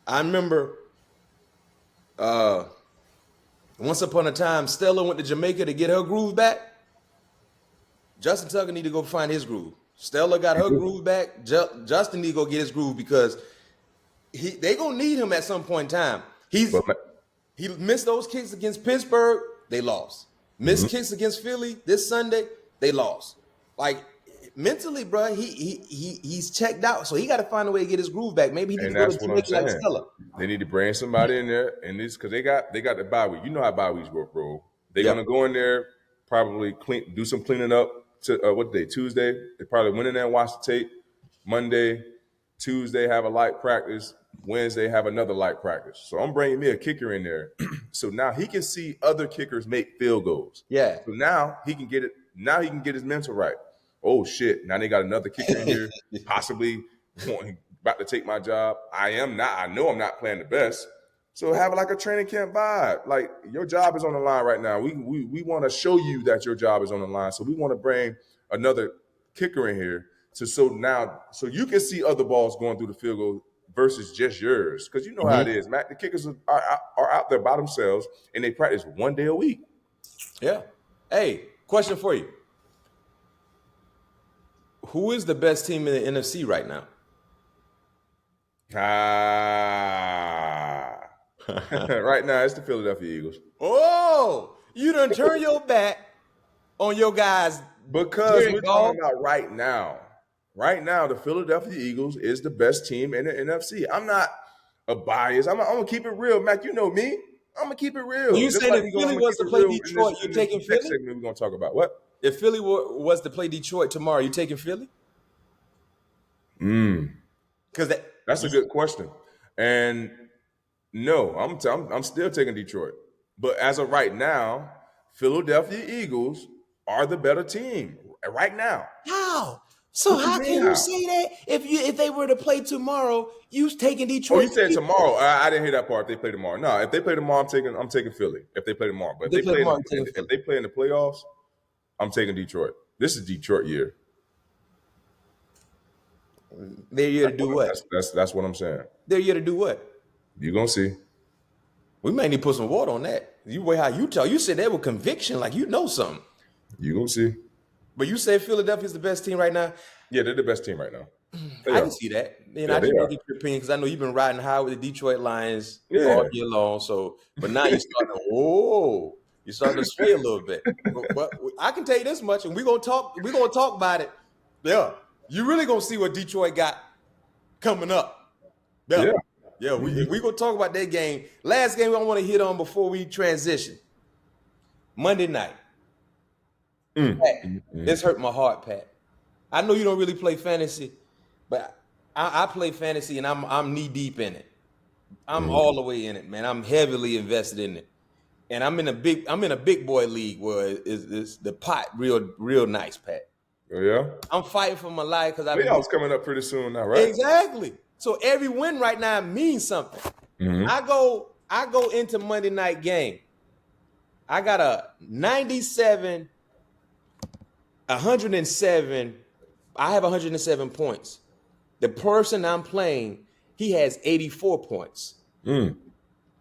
I remember once upon a time, Stella went to Jamaica to get her groove back. Justin Tucker need to go find his groove. Stella got her groove back. Justin need to go get his groove because they gonna need him at some point in time. He missed those kicks against Pittsburgh, they lost. Missed kicks against Philly this Sunday, they lost. Like mentally, bro, he's checked out, so he got to find a way to get his groove back. Maybe he needs to go to Jamaica like Stella. They need to bring somebody in there, and this because they got the bye week. You know how bye weeks work, bro. They're gonna go in there, probably do some cleaning up. To what day? Tuesday. They probably went in there and watched the tape. Monday, Tuesday have a light practice. Wednesday have another light practice. So I'm bringing me a kicker in there, so now he can see other kickers make field goals. Yeah. So now he can get it. Now he can get his mental right. Oh shit! Now they got another kicker in here, possibly about to take my job. I know I'm not playing the best. So have like a training camp vibe. Like your job is on the line right now. We want to show you that your job is on the line. So we want to bring another kicker in here so you can see other balls going through the field goal versus just yours. Because you know how it is, Mac. The kickers are out there by themselves and they practice one day a week. Yeah. Hey, question for you. Who is the best team in the NFC right now? Right now, it's the Philadelphia Eagles. Oh, you done turn your back on your guys. Because we're talking about right now. Right now, the Philadelphia Eagles is the best team in the NFC. I'm not a bias. I'm going to keep it real. Mac, you know me. I'm going to keep it real. You saying if Philly was to play Detroit, you're taking Philly? Next segment, we're going to talk about what? If Philly was to play Detroit tomorrow, you taking Philly? Because That's a good question. And no, I'm still taking Detroit. But as of right now, Philadelphia Eagles are the better team right now. How? So how can you say that? If they were to play tomorrow, you taking Detroit? Oh, you said tomorrow. I didn't hear that part. If they play tomorrow, no. If they play tomorrow, I'm taking Philly. If they play tomorrow, but if they play in the playoffs, I'm taking Detroit. This is Detroit year. They're here to do what? That's what I'm saying. They're here to do what? You're gonna see. We may need to put some water on that. You way how you tell. You said that with conviction, like you know something. You're gonna see. But you say Philadelphia's the best team right now? Yeah, they're the best team right now. I can see that. And I just want to get your opinion because I know you've been riding high with the Detroit Lions all year long. So, but now you're starting to sway a little bit. But I can tell you this much, and we're gonna talk about it. Yeah, you really gonna see what Detroit got coming up. Yeah. We gonna talk about that game. Last game I want to hit on before we transition. Monday night. Pat, this hurt my heart, Pat. I know you don't really play fantasy, but I play fantasy and I'm knee deep in it. I'm all the way in it, man. I'm heavily invested in it, and I'm in a big boy league where it's the pot real nice, Pat. Oh yeah. I'm fighting for my life because playoffs coming up pretty soon now, right? Exactly. So every win right now means something. I go into Monday night game. I got a 97, 107. I have 107 points. The person I'm playing, he has 84 points.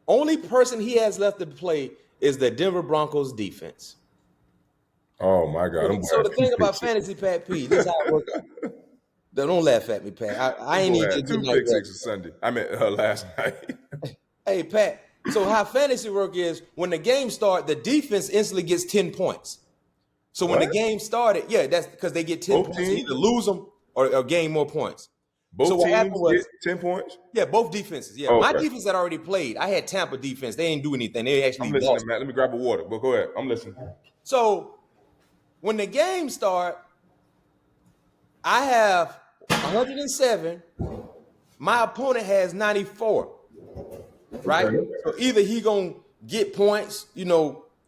Only person he has left to play is the Denver Broncos defense. Oh my God! So the thing about fantasy, Pat P, this is how it works. Don't laugh at me, Pat. I ain't even two pick sixes Sunday. I meant last night. Hey, Pat. So how fantasy work is when the game starts, the defense instantly gets 10 points. So when the game started, that's because they get 10 points. They either lose them or gain more points. Both teams get 10 points? Yeah, both defenses. Yeah, my defense had already played. I had Tampa defense. They didn't do anything. They actually I'm listening, Matt. Let me grab a water. But go ahead. I'm listening. So when the game starts, I have 107. My opponent has 94. Right? So either he gonna get points,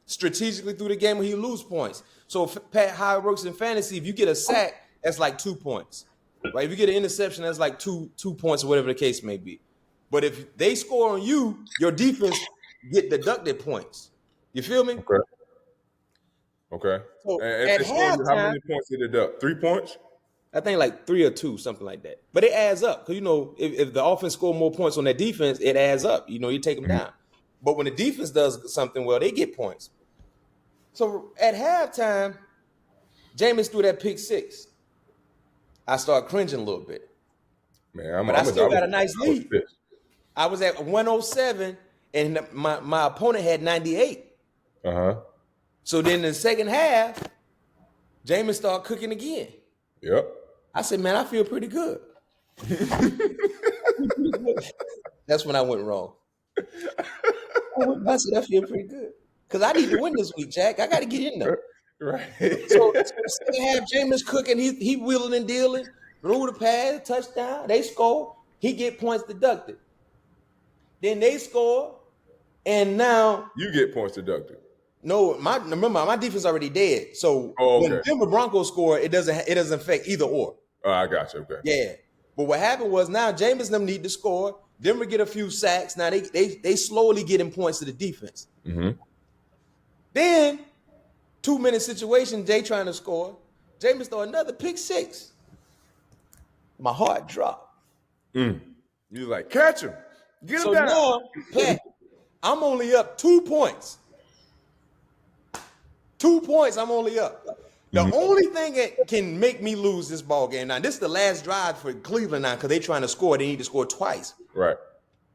strategically through the game, or he lose points. So Pat, how it works in fantasy, if you get a sack, that's like 2 points. Right? If you get an interception, that's like two points or whatever the case may be. But if they score on you, your defense get deducted points. You feel me? Okay. So and if they score you, how many points did they deduct? 3 points? I think like 3 or 2, something like that. But it adds up because if the offense score more points on their defense, it adds up. You take them down. But when the defense does something well, they get points. So at halftime, Jameis threw that pick 6. I started cringing a little bit. Man, I still got a nice lead. I was at 107, and my opponent had 98. So then in the second half, Jameis started cooking again. Yep. I said, man, I feel pretty good. That's when I went wrong. I said, I feel pretty good. Because I need to win this week, Jack. I got to get in there. Right. So second half, Jameis cooking. He wheeling and dealing. Threw the pass, touchdown. They score. He get points deducted. Then they score. And now you get points deducted. No, remember my defense already dead. So when Denver Broncos score, it doesn't affect either or. Oh, I got you. Okay. Yeah. But what happened was now Jameis and them need to score. Denver get a few sacks. Now they slowly getting points to the defense. Then 2-minute situation, Jay trying to score. Jameis throw another pick 6. My heart dropped. You like, catch him. Get him down. Now, Pat, I'm only up 2 points. 2 points, I'm only up. The only thing that can make me lose this ball game now, this is the last drive for Cleveland now because they're trying to score. They need to score twice. Right.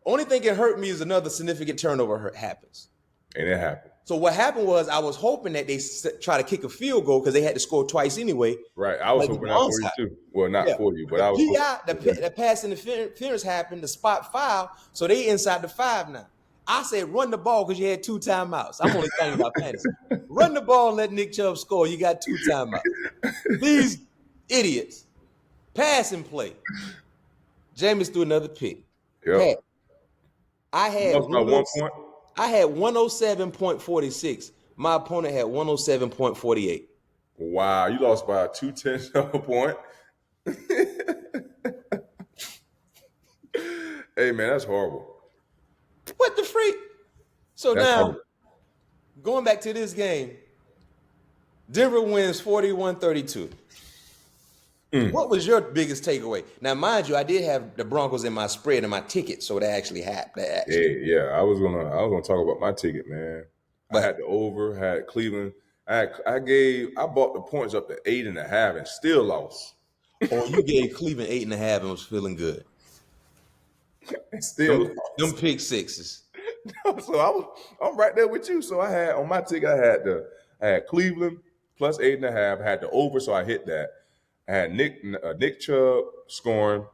Only thing can hurt me is another significant turnover happens. And it happened. So what happened was I was hoping that they try to kick a field goal because they had to score twice anyway. Right. I was hoping that for you too. Well, not for you, but I was hoping. The pass interference happened, the spot foul, so they inside the 5 now. I said, run the ball because you had 2 timeouts. I'm only thinking about fantasy. Run the ball and let Nick Chubb score. You got 2 timeouts. These idiots. Pass and play. Jameis threw another pick. Yep. I had 1 point. I had 107.46. My opponent had 107.48. Wow, you lost by 0.2 of a point. Hey, man, that's horrible. What the freak? So that's now, horrible. Going back to this game, Denver wins 41-32. What was your biggest takeaway? Now, mind you, I did have the Broncos in my spread and my ticket, so that actually happened. Yeah, I was gonna talk about my ticket, man. I had the over, had Cleveland. I bought the points up to 8.5 and still lost. Oh, you gave Cleveland 8.5 and was feeling good. Still them pick 6s. So I'm right there with you. So I had on my ticket, I had Cleveland plus 8.5. I had the over, so I hit that. I had Nick Chubb scoring.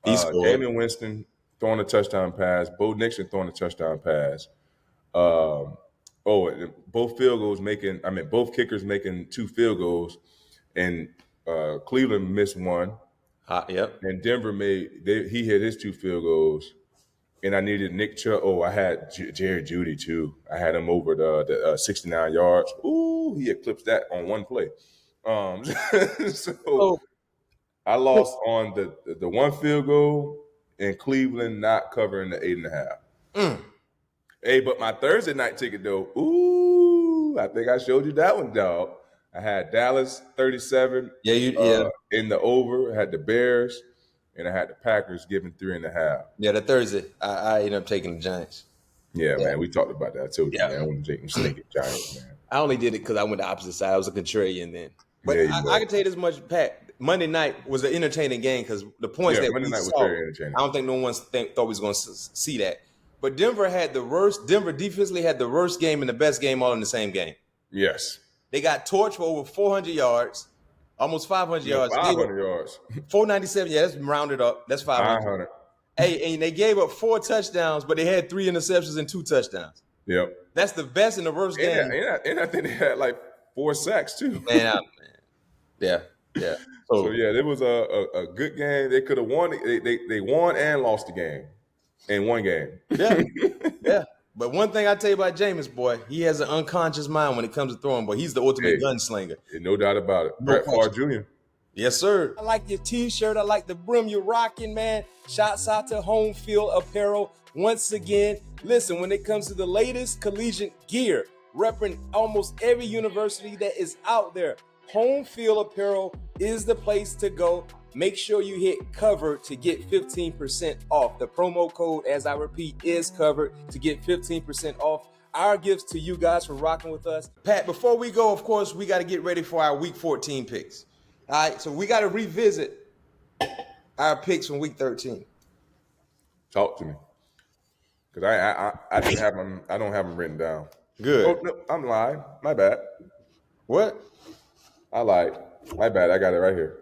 He scored. Jameis Winston throwing a touchdown pass. Bo Nixon throwing a touchdown pass. Both kickers making 2 field goals, and Cleveland missed 1. Yep. And Denver he hit his 2 field goals, and I needed Nick Chubb. Oh, I had Jerry Jeudy too. I had him over the 69 yards. Ooh, he eclipsed that on 1 play. So I lost on the 1 field goal and Cleveland not covering the 8.5. Hey, but my Thursday night ticket though, ooh, I think I showed you that one, dog. I had Dallas 37. In the over. I had the Bears, and I had the Packers giving 3.5. Yeah, the Thursday, I ended up taking the Giants. Yeah, man, we talked about that. I told you, man, I want to take them sneaky Giants, man. I only did it because I went the opposite side. I was a contrarian then. But I can tell you this much, Pat. Monday night was an entertaining game because the points that Monday night was very entertaining. I don't think no one thought we was going to see that. But Denver defensively had the worst game and the best game all in the same game. Yes. They got torched for over 400 yards, almost 500 yards. 500 yards. 497, yeah, that's rounded up. That's 500. Hey, and they gave up 4 touchdowns, but they had 3 interceptions and 2 touchdowns. Yep. That's the best and the worst game. And I think they had like 4 sacks too. Man. Yeah. So yeah, it was a good game. They could have won. They won and lost the game in one game. Yeah. But one thing I tell you about Jameis, boy, he has an unconscious mind when it comes to throwing. Boy, he's the ultimate gunslinger. No doubt about it. Brett Favre Jr. Yes, sir. I like your T-shirt. I like the brim you're rocking, man. Shouts out to Home Field Apparel once again. Listen, when it comes to the latest collegiate gear, repping almost every university that is out there, Home Field Apparel is the place to go. Make sure you hit covered to get 15% off. The promo code, as I repeat, is covered to get 15% off. Our gifts to you guys for rocking with us. Pat, before we go, of course, we got to get ready for our Week 14 picks. All right, so we got to revisit our picks from Week 13. Talk to me, because I didn't have them. I don't have them written down. Good. Oh no, I'm lying. My bad. What? I lied. My bad. I got it right here.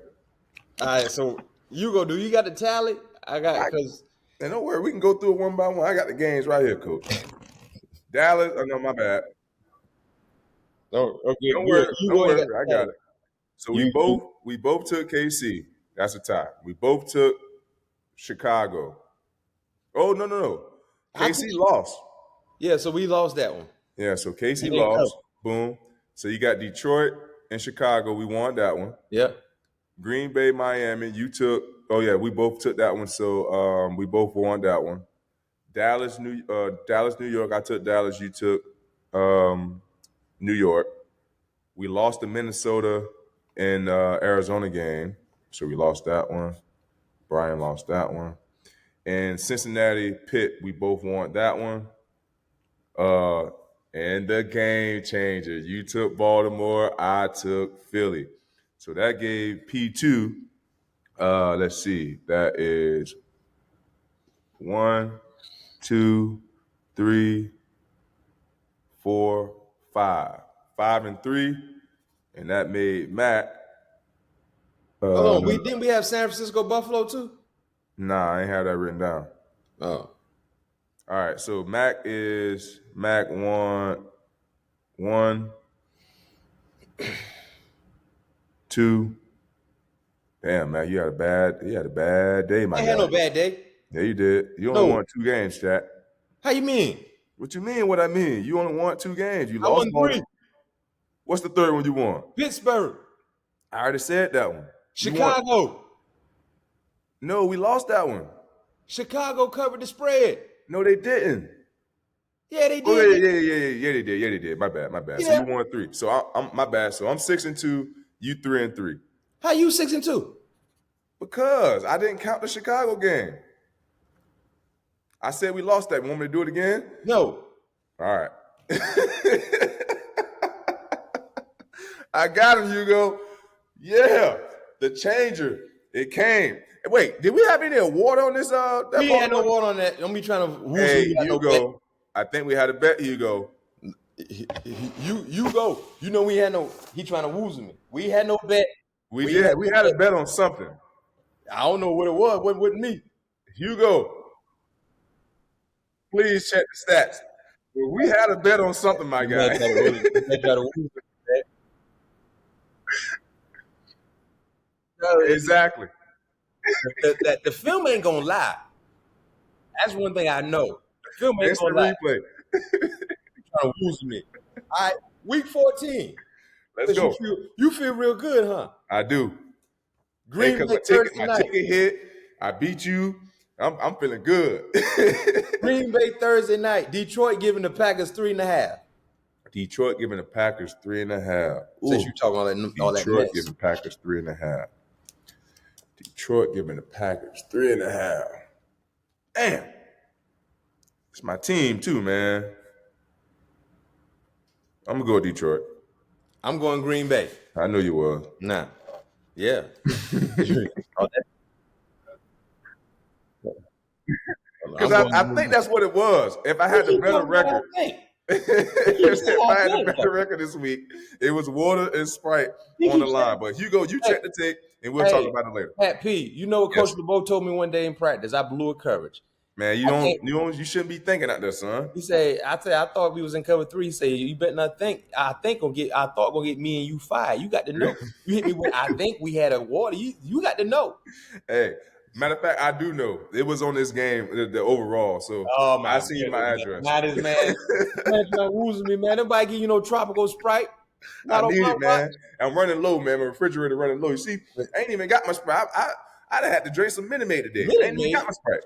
All right, so you go. Do you got the tally? I got because. And don't worry, we can go through it one by one. I got the games right here, Coach. Dallas. Oh no, my bad. Oh, okay. Don't worry. I got it. So we both took KC. That's a tie. We both took Chicago. Oh no. KC lost. Yeah, so we lost that one. Yeah, so KC lost. Boom. So you got Detroit and Chicago. We won that one. Yeah. Green Bay, Miami. You took. Oh yeah, we both took that one. So we both won that one. Dallas, New York. I took Dallas. You took New York. We lost the Minnesota and Arizona game, so we lost that one. Brian lost that one. And Cincinnati, Pitt, we both won that one. And the game changer. You took Baltimore, I took Philly. So that gave P2, let's see, that is 1, 2, 3, 4, 5. 5 and 3. And that made Matt. Hold on, didn't we have San Francisco, Buffalo too? Nah, I ain't have that written down. Oh. All right, so Mac won 1, 2. Damn, Mac, you had a bad day, my guy. I had no bad day. Yeah, you did. You only won 2 games, chat. How you mean? What you mean? What I mean? You only won 2 games. You I lost won 3. What's the third one you won? Pittsburgh. I already said that one. Chicago. No, we lost that one. Chicago covered the spread. No, they didn't. Yeah, they did. Oh, yeah, they did. Yeah, they did. My bad. Yeah. So you won 3. So I'm my bad. So I'm 6 and 2. You 3 and 3. How you 6 and 2? Because I didn't count the Chicago game. I said we lost that. Want me to do it again? No. All right. I got him, Hugo. Yeah, the changer. It came. Wait, did we have any award on this? We had no award on that. Don't be trying to. Hey, Hugo. I think we had a bet, Hugo. You go. You know we had no. He trying to woozle me. We had no bet. We had a bet on something. I don't know what it was. Wasn't with me. Hugo, please check the stats. Well, we had a bet on something, my guy. Exactly. The film ain't gonna lie. That's one thing I know. The film ain't gonna lie. Replay. Trying to woozle me. All right, Week 14. Let's go. You feel real good, huh? I do. Green Bay my Thursday night. ticket hit. I beat you. I'm feeling good. Green Bay Thursday night. Detroit giving the Packers 3.5. Detroit giving the Packers 3.5. Since you talking all that Detroit mess. giving Packers 3.5. Detroit giving the Packers 3.5. Damn. It's my team too, man. I'm gonna go with Detroit. I'm going Green Bay. I know you was. Nah. Yeah. Because I think that's what it was. If I had the better record. If I had the better record this week, it was water and Sprite on the line. But Hugo, you check the tape, and we'll talk about it later. Pat P, you know what Coach LeBeau told me one day in practice? I blew a coverage. Man, you shouldn't be thinking out there, son. He said, I thought we was in cover 3. He said, you better not think. I thought gonna get me and you fired. You got to know. You hit me with I think we had a water. You got to know. Hey, matter of fact, I do know. It was on this game, the overall. So I seen my address. Not as man trying to woozle me, man. Nobody give you no tropical Sprite. I need it, man. I'm running low, man. My refrigerator running low. You see, I ain't even got my Sprite. I had to drink some Minute Maid today. I ain't even got my Sprite.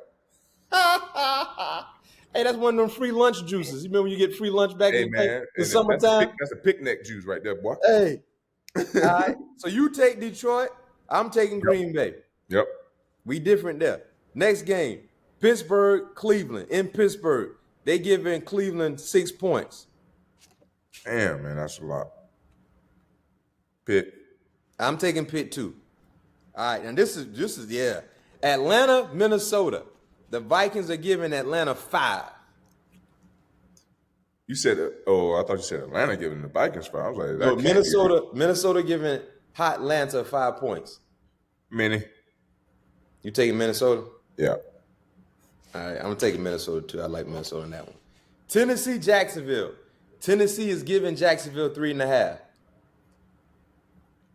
Hey, that's one of them free lunch juices. You remember when you get free lunch back in the summertime? That's a picnic juice right there, boy. Hey, All right. So you take Detroit. I'm taking Green Bay. Yep. We different there. Next game, Pittsburgh, Cleveland. In Pittsburgh, they giving Cleveland 6 points. Damn, man, that's a lot. Pitt. I'm taking Pitt too. All right, and this is yeah. Atlanta, Minnesota. The Vikings are giving Atlanta 5. You said, I thought you said Atlanta giving the Vikings 5. I was like, No, Minnesota giving Hot Atlanta 5 points. Many. You taking Minnesota? Yeah. All right, I'm taking Minnesota too. I like Minnesota in that one. Tennessee, Jacksonville. Tennessee is giving Jacksonville 3.5.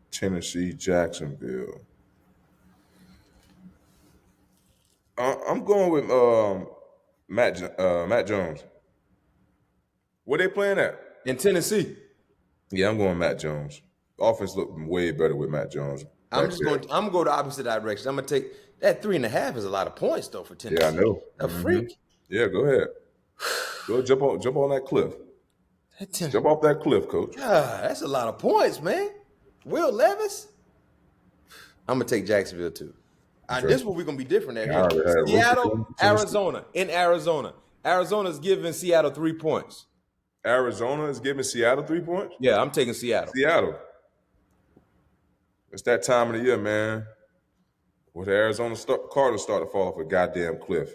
Tennessee, Jacksonville. I'm going with Matt Jones. Where they playing at? In Tennessee. Yeah, I'm going Matt Jones. Offense looked way better with Matt Jones. I'm going to go the opposite direction. I'm going to take that 3.5 is a lot of points though for Tennessee. Yeah, I know. A freak. Yeah, go ahead. Go jump on that cliff. Jump off that cliff, coach. God, that's a lot of points, man. Will Levis. I'm gonna take Jacksonville too. This is where we're gonna be different at here. Seattle, Arizona. In Arizona. Arizona's giving Seattle 3 points. Arizona is giving Seattle 3 points? Yeah, I'm taking Seattle. Seattle. It's that time of the year, man. Where the Arizona Cardinals start to fall off a goddamn cliff.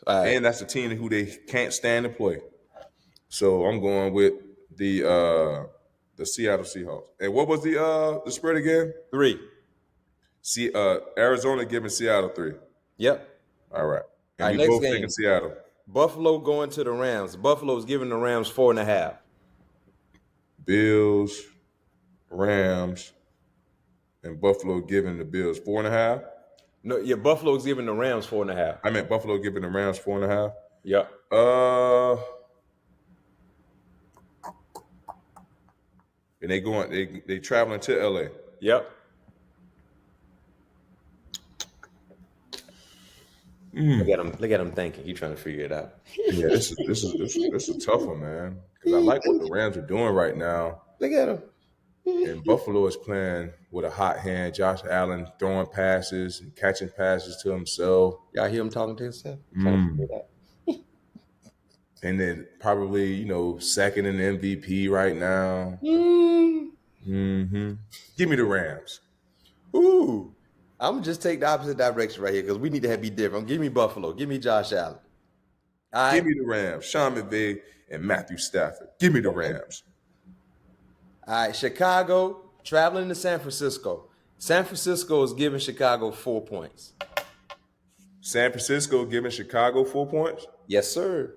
Right. And that's a team who they can't stand to play. So I'm going with the Seattle Seahawks. And what was the spread again? 3. Arizona giving Seattle 3. Yep. All right. And All right, we next both game. taking Seattle. Buffalo going to the Rams. Buffalo's giving the Rams 4.5. Bills, Rams, and Buffalo giving the Bills 4.5. No, yeah, Buffalo's giving the Rams 4.5. I meant Buffalo giving the Rams 4.5. Yep. And they traveling to LA. Yep. Look at him thinking. He's trying to figure it out. Yeah, this is a tough one, man. Because I like what the Rams are doing right now. Look at him. And Buffalo is playing with a hot hand. Josh Allen throwing passes and catching passes to himself. Y'all hear him talking to himself? Trying to figure it out. And then probably, second in MVP right now. Give me the Rams. Ooh. I'm going to just take the opposite direction right here because we need to be different. Give me Buffalo. Give me Josh Allen. All right. Give me the Rams. Sean McVay and Matthew Stafford. Give me the Rams. All right. Chicago traveling to San Francisco. San Francisco is giving Chicago 4 points. San Francisco giving Chicago 4 points? Yes, sir.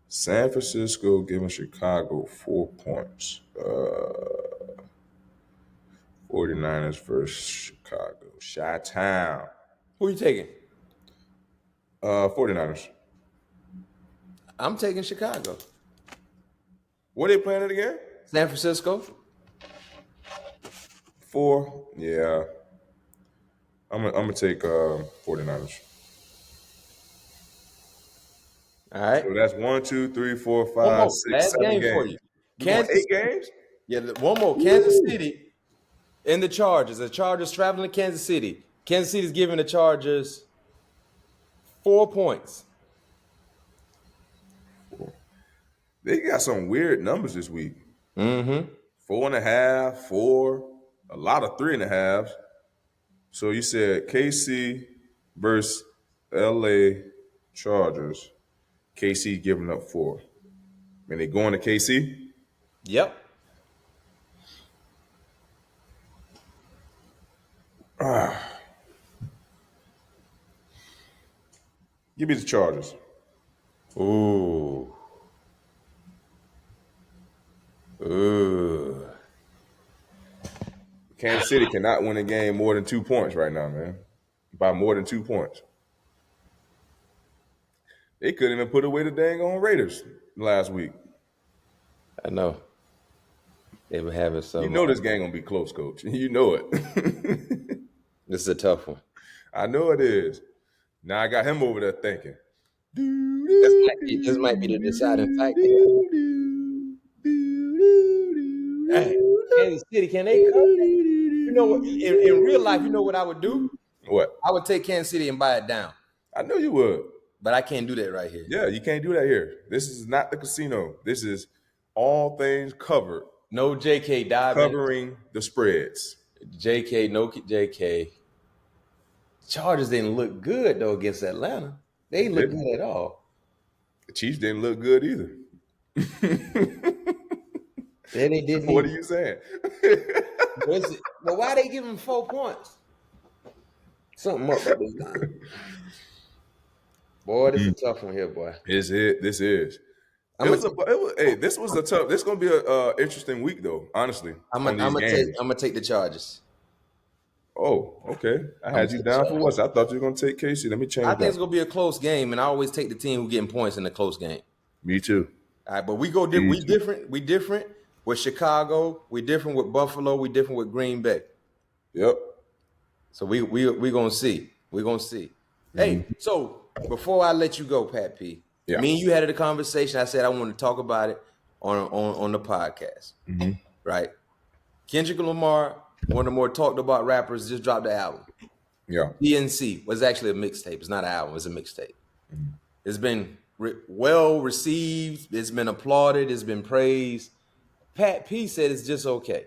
San Francisco giving Chicago 4 points. 49ers versus Chicago. Chi-Town. Who are you taking? 49ers. I'm taking Chicago. Where they playing it again? San Francisco. 4. Yeah. I'm gonna take 49ers. All right. So that's 1, 2, 3, 4, 5, 6, last 7 game games. for you. Kansas 8 games? Yeah, one more. Kansas City and the Chargers. The Chargers traveling to Kansas City. Kansas City's giving the Chargers 4 points. They got some weird numbers this week. 4.5, 4, a lot of 3.5s. So you said KC versus LA Chargers. KC giving up 4. And they going to KC? Yep. Give me the Chargers. Ooh. Kansas City cannot win a game more than 2 points right now, man. By more than 2 points. They couldn't even put away the dang on Raiders last week. I know. They were having some. You know this game gonna be close, Coach. You know it. This is a tough one. I know it is. Now I got him over there thinking. This might be the deciding factor. Kansas City, can they come? You know what? In real life, you know what I would do? What? I would take Kansas City and buy it down. I know you would. But I can't do that right here. Yeah, you can't do that here. This is not the casino. This is all things covered. No JK diving. Covering the spreads. JK, no JK. Chargers didn't look good, though, against Atlanta. They didn't look good at all. The Chiefs didn't look good either. Yeah, they didn't. What are you saying? Well, why they give him 4 points? Something up at this time. Boy, this is a tough one here, boy. This is. This was a tough. This is gonna be a interesting week, though. Honestly, I'm gonna take the Chargers. Oh, okay. I had you down for what? I thought you were gonna take KC. Let me change. I think it's gonna be a close game, and I always take the team who getting points in the close game. Me too. All right, but we go different. We different. We different with Chicago. We different with Buffalo. We different with Green Bay. Yep. So we gonna see. We're gonna see. Hey, so before I let you go, Pat P, me and you had a conversation. I said I want to talk about it on the podcast. Right? Kendrick Lamar, one of the more talked about rappers, just dropped the album. Yeah. DNC was actually a mixtape. It's not an album. It's a mixtape. It's been well received. It's been applauded. It's been praised. Pat P said it's just okay.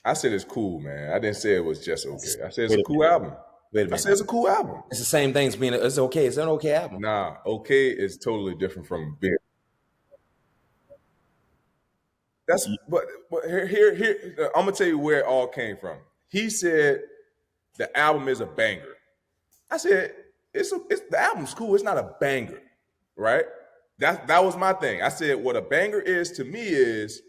I said it's cool, man. I didn't say it was just okay. I said it's a cool album. Wait a minute. I said it's a cool album. It's the same thing as being it's okay. It's an okay album. Nah, okay is totally different from being. That's but here I'm gonna tell you where it all came from. He said the album is a banger. I said the album's cool. It's not a banger, right? That was my thing. I said what a banger is to me is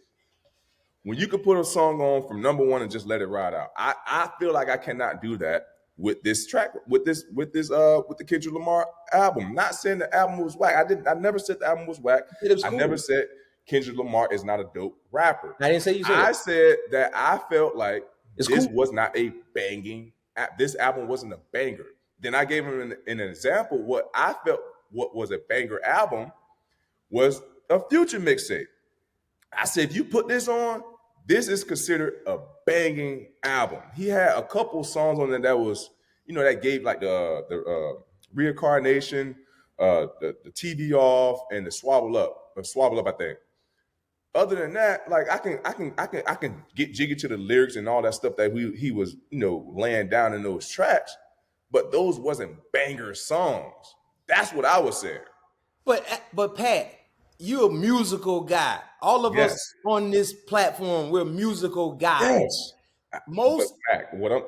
when you can put a song on from number one and just let it ride out. I feel like I cannot do that with this track, with the Kendrick Lamar album. Not saying the album was whack. I never said the album was whack. I never said Kendrick Lamar is not a dope rapper. I didn't say you said I said that I felt like this was not a banging. This album wasn't a banger. Then I gave him an example. What I felt what was a banger album was a Future mixtape. I said, if you put this on, this is considered a banging album. He had a couple songs on there that was, that gave like the reincarnation, the TV off, and the swabble up, I think. Other than that, like I can get jiggy to the lyrics and all that stuff that he was, laying down in those tracks, but those wasn't banger songs. That's what I was saying. But Pat, you're a musical guy. All of us on this platform, we're musical guys. Yes. Most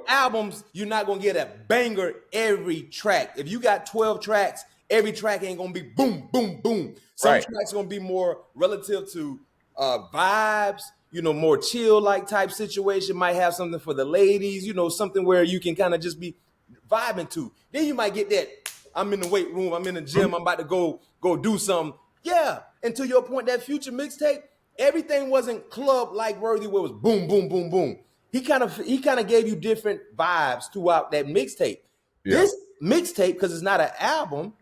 albums, you're not going to get a banger every track. If you got 12 tracks, every track ain't going to be boom, boom, boom. Some tracks going to be more relative to vibes, more chill-like type situation. Might have something for the ladies, something where you can kind of just be vibing to. Then you might get that, I'm in the weight room, I'm in the gym, I'm about to go do something. Yeah, and to your point, that Future mixtape, everything wasn't club-like worthy where it was boom, boom, boom, boom. He kind of gave you different vibes throughout that mixtape. Yeah. This mixtape, because it's not an album,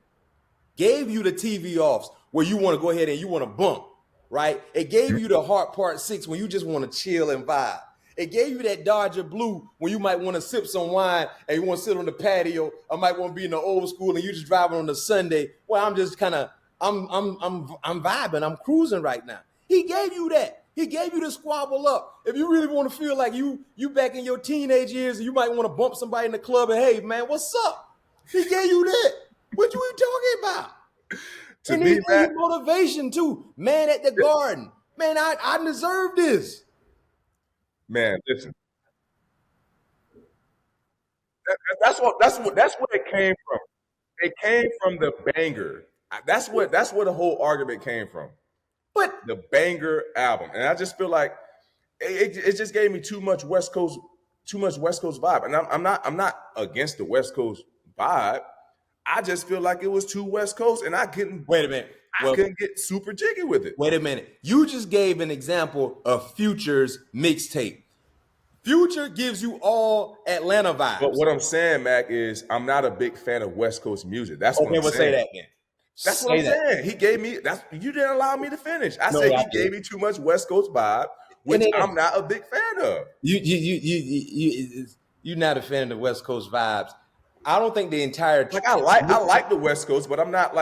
gave you the TV offs where you want to go ahead and you want to bump, right? It gave you the Heart Part 6 when you just want to chill and vibe. It gave you that Dodger Blue when you might want to sip some wine and you want to sit on the patio. I might want to be in the old school and you just driving on the Sunday. Well, I'm just kind of I'm vibing. I'm cruising right now. He gave you that. He gave you the squabble up. If you really want to feel like you back in your teenage years and you might want to bump somebody in the club and, hey, man, what's up? He gave you that. What you talking about? To and me, he gave you motivation too. Man at the Garden. Man, I deserve this. Man, listen. That's where it came from. It came from the banger. That's where the whole argument came from. But the banger album, and I just feel like it just gave me too much West Coast vibe. And I'm not against the West Coast vibe. I just feel like it was too West Coast, and I couldn't. Wait a minute. I couldn't get super jiggy with it. Wait a minute. You just gave an example of Future's mixtape. Future gives you all Atlanta vibes. But what I'm saying, Mac, is I'm not a big fan of West Coast music. That's what I'm saying. Okay, we'll say that then. That's what I'm saying. He gave me you didn't allow me to finish. I said he gave me too much West Coast vibe. which I'm not a big fan of. You're not a fan of the West Coast vibes. I don't think the entire I like the West Coast, but I'm not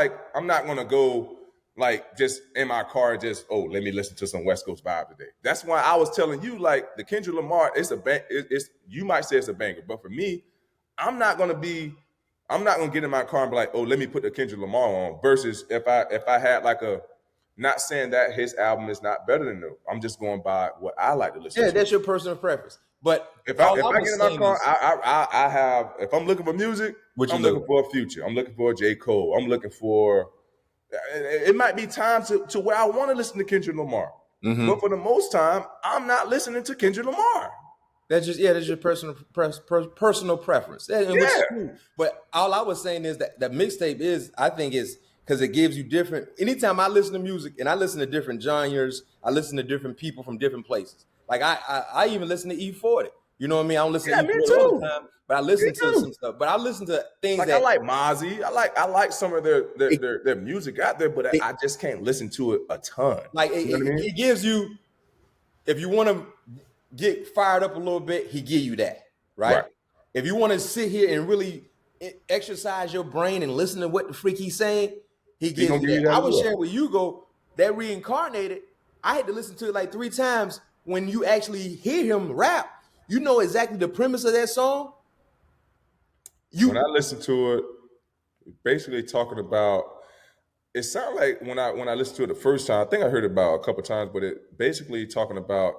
gonna go like just in my car and just let me listen to some West Coast vibe today. That's why I was telling you like the Kendrick Lamar, it's you might say it's a banger, but for me, I'm not gonna get in my car and be like, let me put the Kendrick Lamar on. Versus if I had like not saying that his album is not better than them. I'm just going by what I like to listen to. Yeah, that's your personal preference. But if I get in my car, I have, if I'm looking for music, I'm looking for a Future. I'm looking for a J. Cole. I'm looking for, it might be time to where I want to listen to Kendrick Lamar. Mm-hmm. But for the most time, I'm not listening to Kendrick Lamar. That's your personal preference. Which is cool. But all I was saying is that mixtape is because it gives you different. Anytime I listen to music and I listen to different genres, I listen to different people from different places. Like I even listen to E40. You know what I mean? I don't listen to E40 all the time, but I listen to some stuff. But I listen to things like I like Mozzie. I like some of their music out there, but I just can't listen to it a ton. Like it gives you, if you want to get fired up a little bit, he give you that, right? If you want to sit here and really exercise your brain and listen to what the freak he's saying, he gives you that. I was sharing with Hugo that Reincarnated. I had to listen to it like 3 times. When you actually hear him rap, you know exactly the premise of that song. When I listen to it, basically talking about, it sounded like when I listened to it the first time, I think I heard it about a couple times, but it basically talking about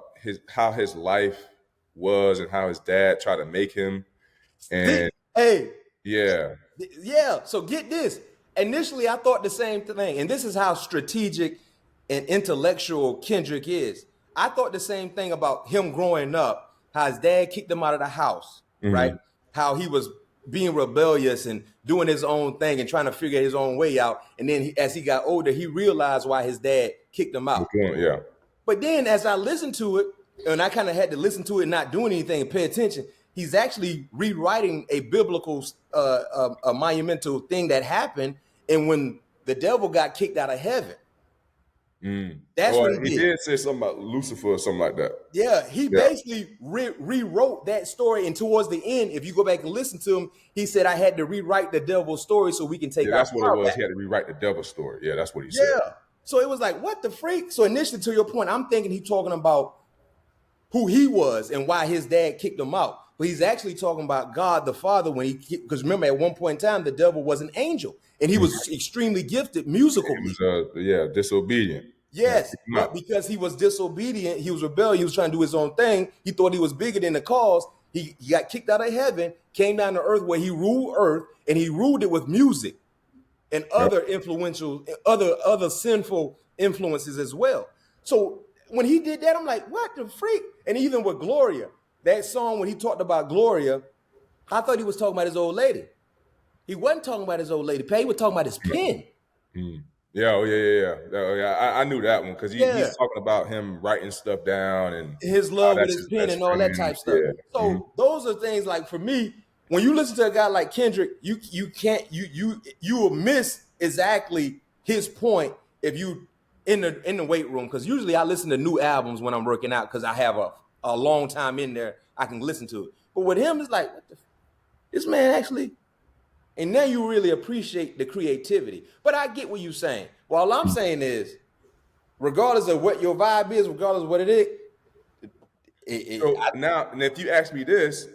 how his life was and how his dad tried to make him. And So get this. Initially, I thought the same thing, and this is how strategic and intellectual Kendrick is. I thought the same thing about him growing up, how his dad kicked him out of the house, right? How he was being rebellious and doing his own thing and trying to figure his own way out. And then as he got older, he realized why his dad kicked him out. Yeah. But then as I listened to it, and I kind of had to listen to it, not doing anything and pay attention, he's actually rewriting a biblical, a monumental thing that happened. And when the devil got kicked out of heaven, that's what he did. He did say something about Lucifer or something like that. Yeah, he basically rewrote that story. And towards the end, if you go back and listen to him, he said, I had to rewrite the devil's story so we can take that's what it was. back. He had to rewrite the devil's story. Yeah, that's what he said. Yeah. So it was like, what the freak? So initially, to your point, I'm thinking he's talking about who he was and why his dad kicked him out. But he's actually talking about God the Father because remember, at one point in time, the devil was an angel. And he was extremely gifted musically. He was, disobedient. Yes, but because he was disobedient, he was rebellious, he was trying to do his own thing. He thought he was bigger than the cause. He got kicked out of heaven, came down to earth where he ruled earth, and he ruled it with music and other influential, other sinful influences as well. So when he did that, I'm like, what the freak? And even with Gloria, that song when he talked about Gloria, I thought he was talking about his old lady. He wasn't talking about his old lady. He was talking about his pen. Yeah, I knew that one because he's talking about him writing stuff down and his love with his pen and all that type stuff. Yeah. So those are things like for me, when you listen to a guy like Kendrick, you will miss exactly his point if you in the weight room. Because usually I listen to new albums when I'm working out because I have a long time in there I can listen to it. But with him, it's like this man actually. And now you really appreciate the creativity. But I get what you're saying. Well, all I'm saying is, regardless of what your vibe is, regardless of what it is. Now, if you ask me this,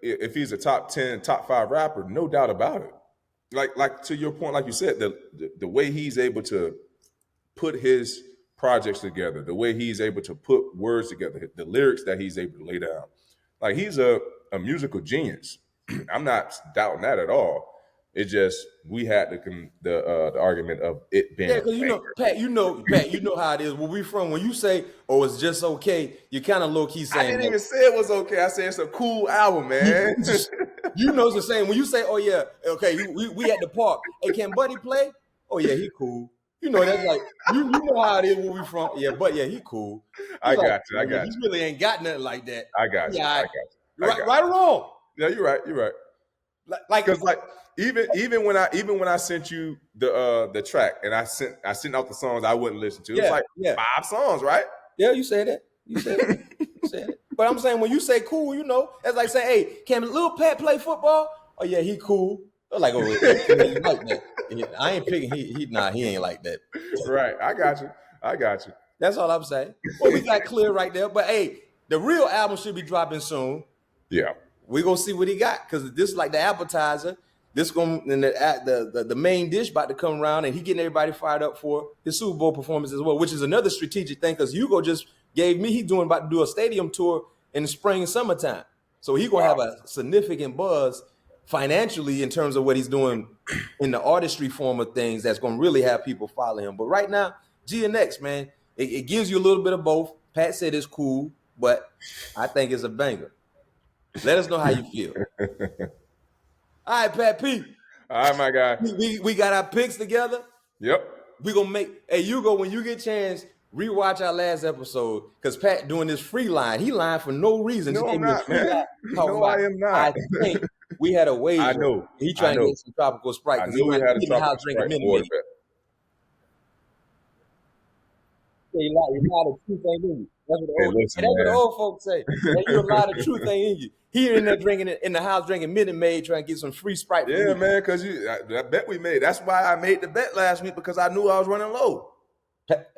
if he's a top 10, top 5 rapper, no doubt about it. Like to your point, like you said, the way he's able to put his projects together, the way he's able to put words together, the lyrics that he's able to lay down. Like he's a musical genius. I'm not doubting that at all. It's just we had the argument of it being because Pat, you know how it is. Where we from? When you say, "Oh, it's just okay," you kind of low key saying. I didn't even say it was okay. I said it's a cool album, man. You know it's the same. When you say, "Oh yeah, okay," we at the park. Hey, can Buddy play? Oh yeah, he cool. You know that's like you know how it is where we from. Yeah, but yeah, he cool. I got you. He really ain't got nothing like that. I got you. Yeah, right or wrong. No, you're right. Because even when I sent you the track and I sent out the songs I wouldn't listen to. It was like 5 songs, right? Yeah, you said that. You said it. You said it. But I'm saying when you say cool, you know, it's like saying, hey, can little Pat play football? Oh yeah, he cool. They're like, oh, he like that. I ain't picking. He ain't like that. Right. I got you. That's all I'm saying. Well, we got clear right there. But hey, the real album should be dropping soon. Yeah. We're gonna see what he got, because this is like the appetizer. This gonna and the main dish about to come around, and he getting everybody fired up for his Super Bowl performance as well, which is another strategic thing, because Hugo just gave me he's about to do a stadium tour in the spring and summertime. So he's gonna have a significant buzz financially in terms of what he's doing in the artistry form of things that's gonna really have people follow him. But right now, GNX, man, it gives you a little bit of both. Pat said it's cool, but I think it's a banger. Let us know how you feel. All right, Pat P. All right, my guy. We got our picks together. Yep. We gonna make. Hey, Hugo, when you get a chance, rewatch our last episode, because Pat doing this free line. He lying for no reason. No, I'm not, man. No, I am not. I think we had a wager. I know. He trying to get some tropical Sprite. I knew we had a tropical Sprite. You lie the truth ain't in you. That's what Hey, the old folks say. You a lie the truth ain't in you. He in there drinking it in the house, drinking Minute Maid, trying to get some free Sprite. Yeah, man, because that bet we made. That's why I made the bet last week, because I knew I was running low.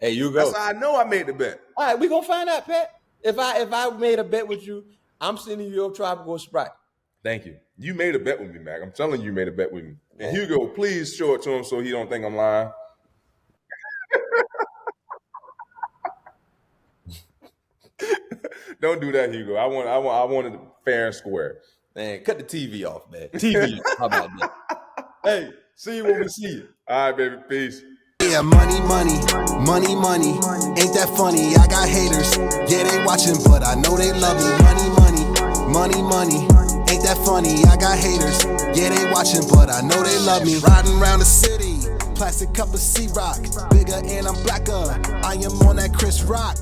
Hey, you go. That's how I know I made the bet. All right, we gonna find out, Pat. If I made a bet with you, I'm sending you a tropical Sprite. Thank you. You made a bet with me, Mac. I'm telling you made a bet with me. And Hugo, please show it to him so he don't think I'm lying. Don't do that, Hugo. I wanted it fair and square. Man, cut the TV off, man. TV. How about that? Hey, see you when we see you. All right, baby. Peace. Yeah, money. Ain't that funny? I got haters. Yeah, they watching, but I know they love me. Money. Ain't that funny? I got haters. Yeah, they watching, but I know they love me. Riding around the city, plastic cup of C-Rock. Bigger and I'm blacker. I am on that Chris Rock.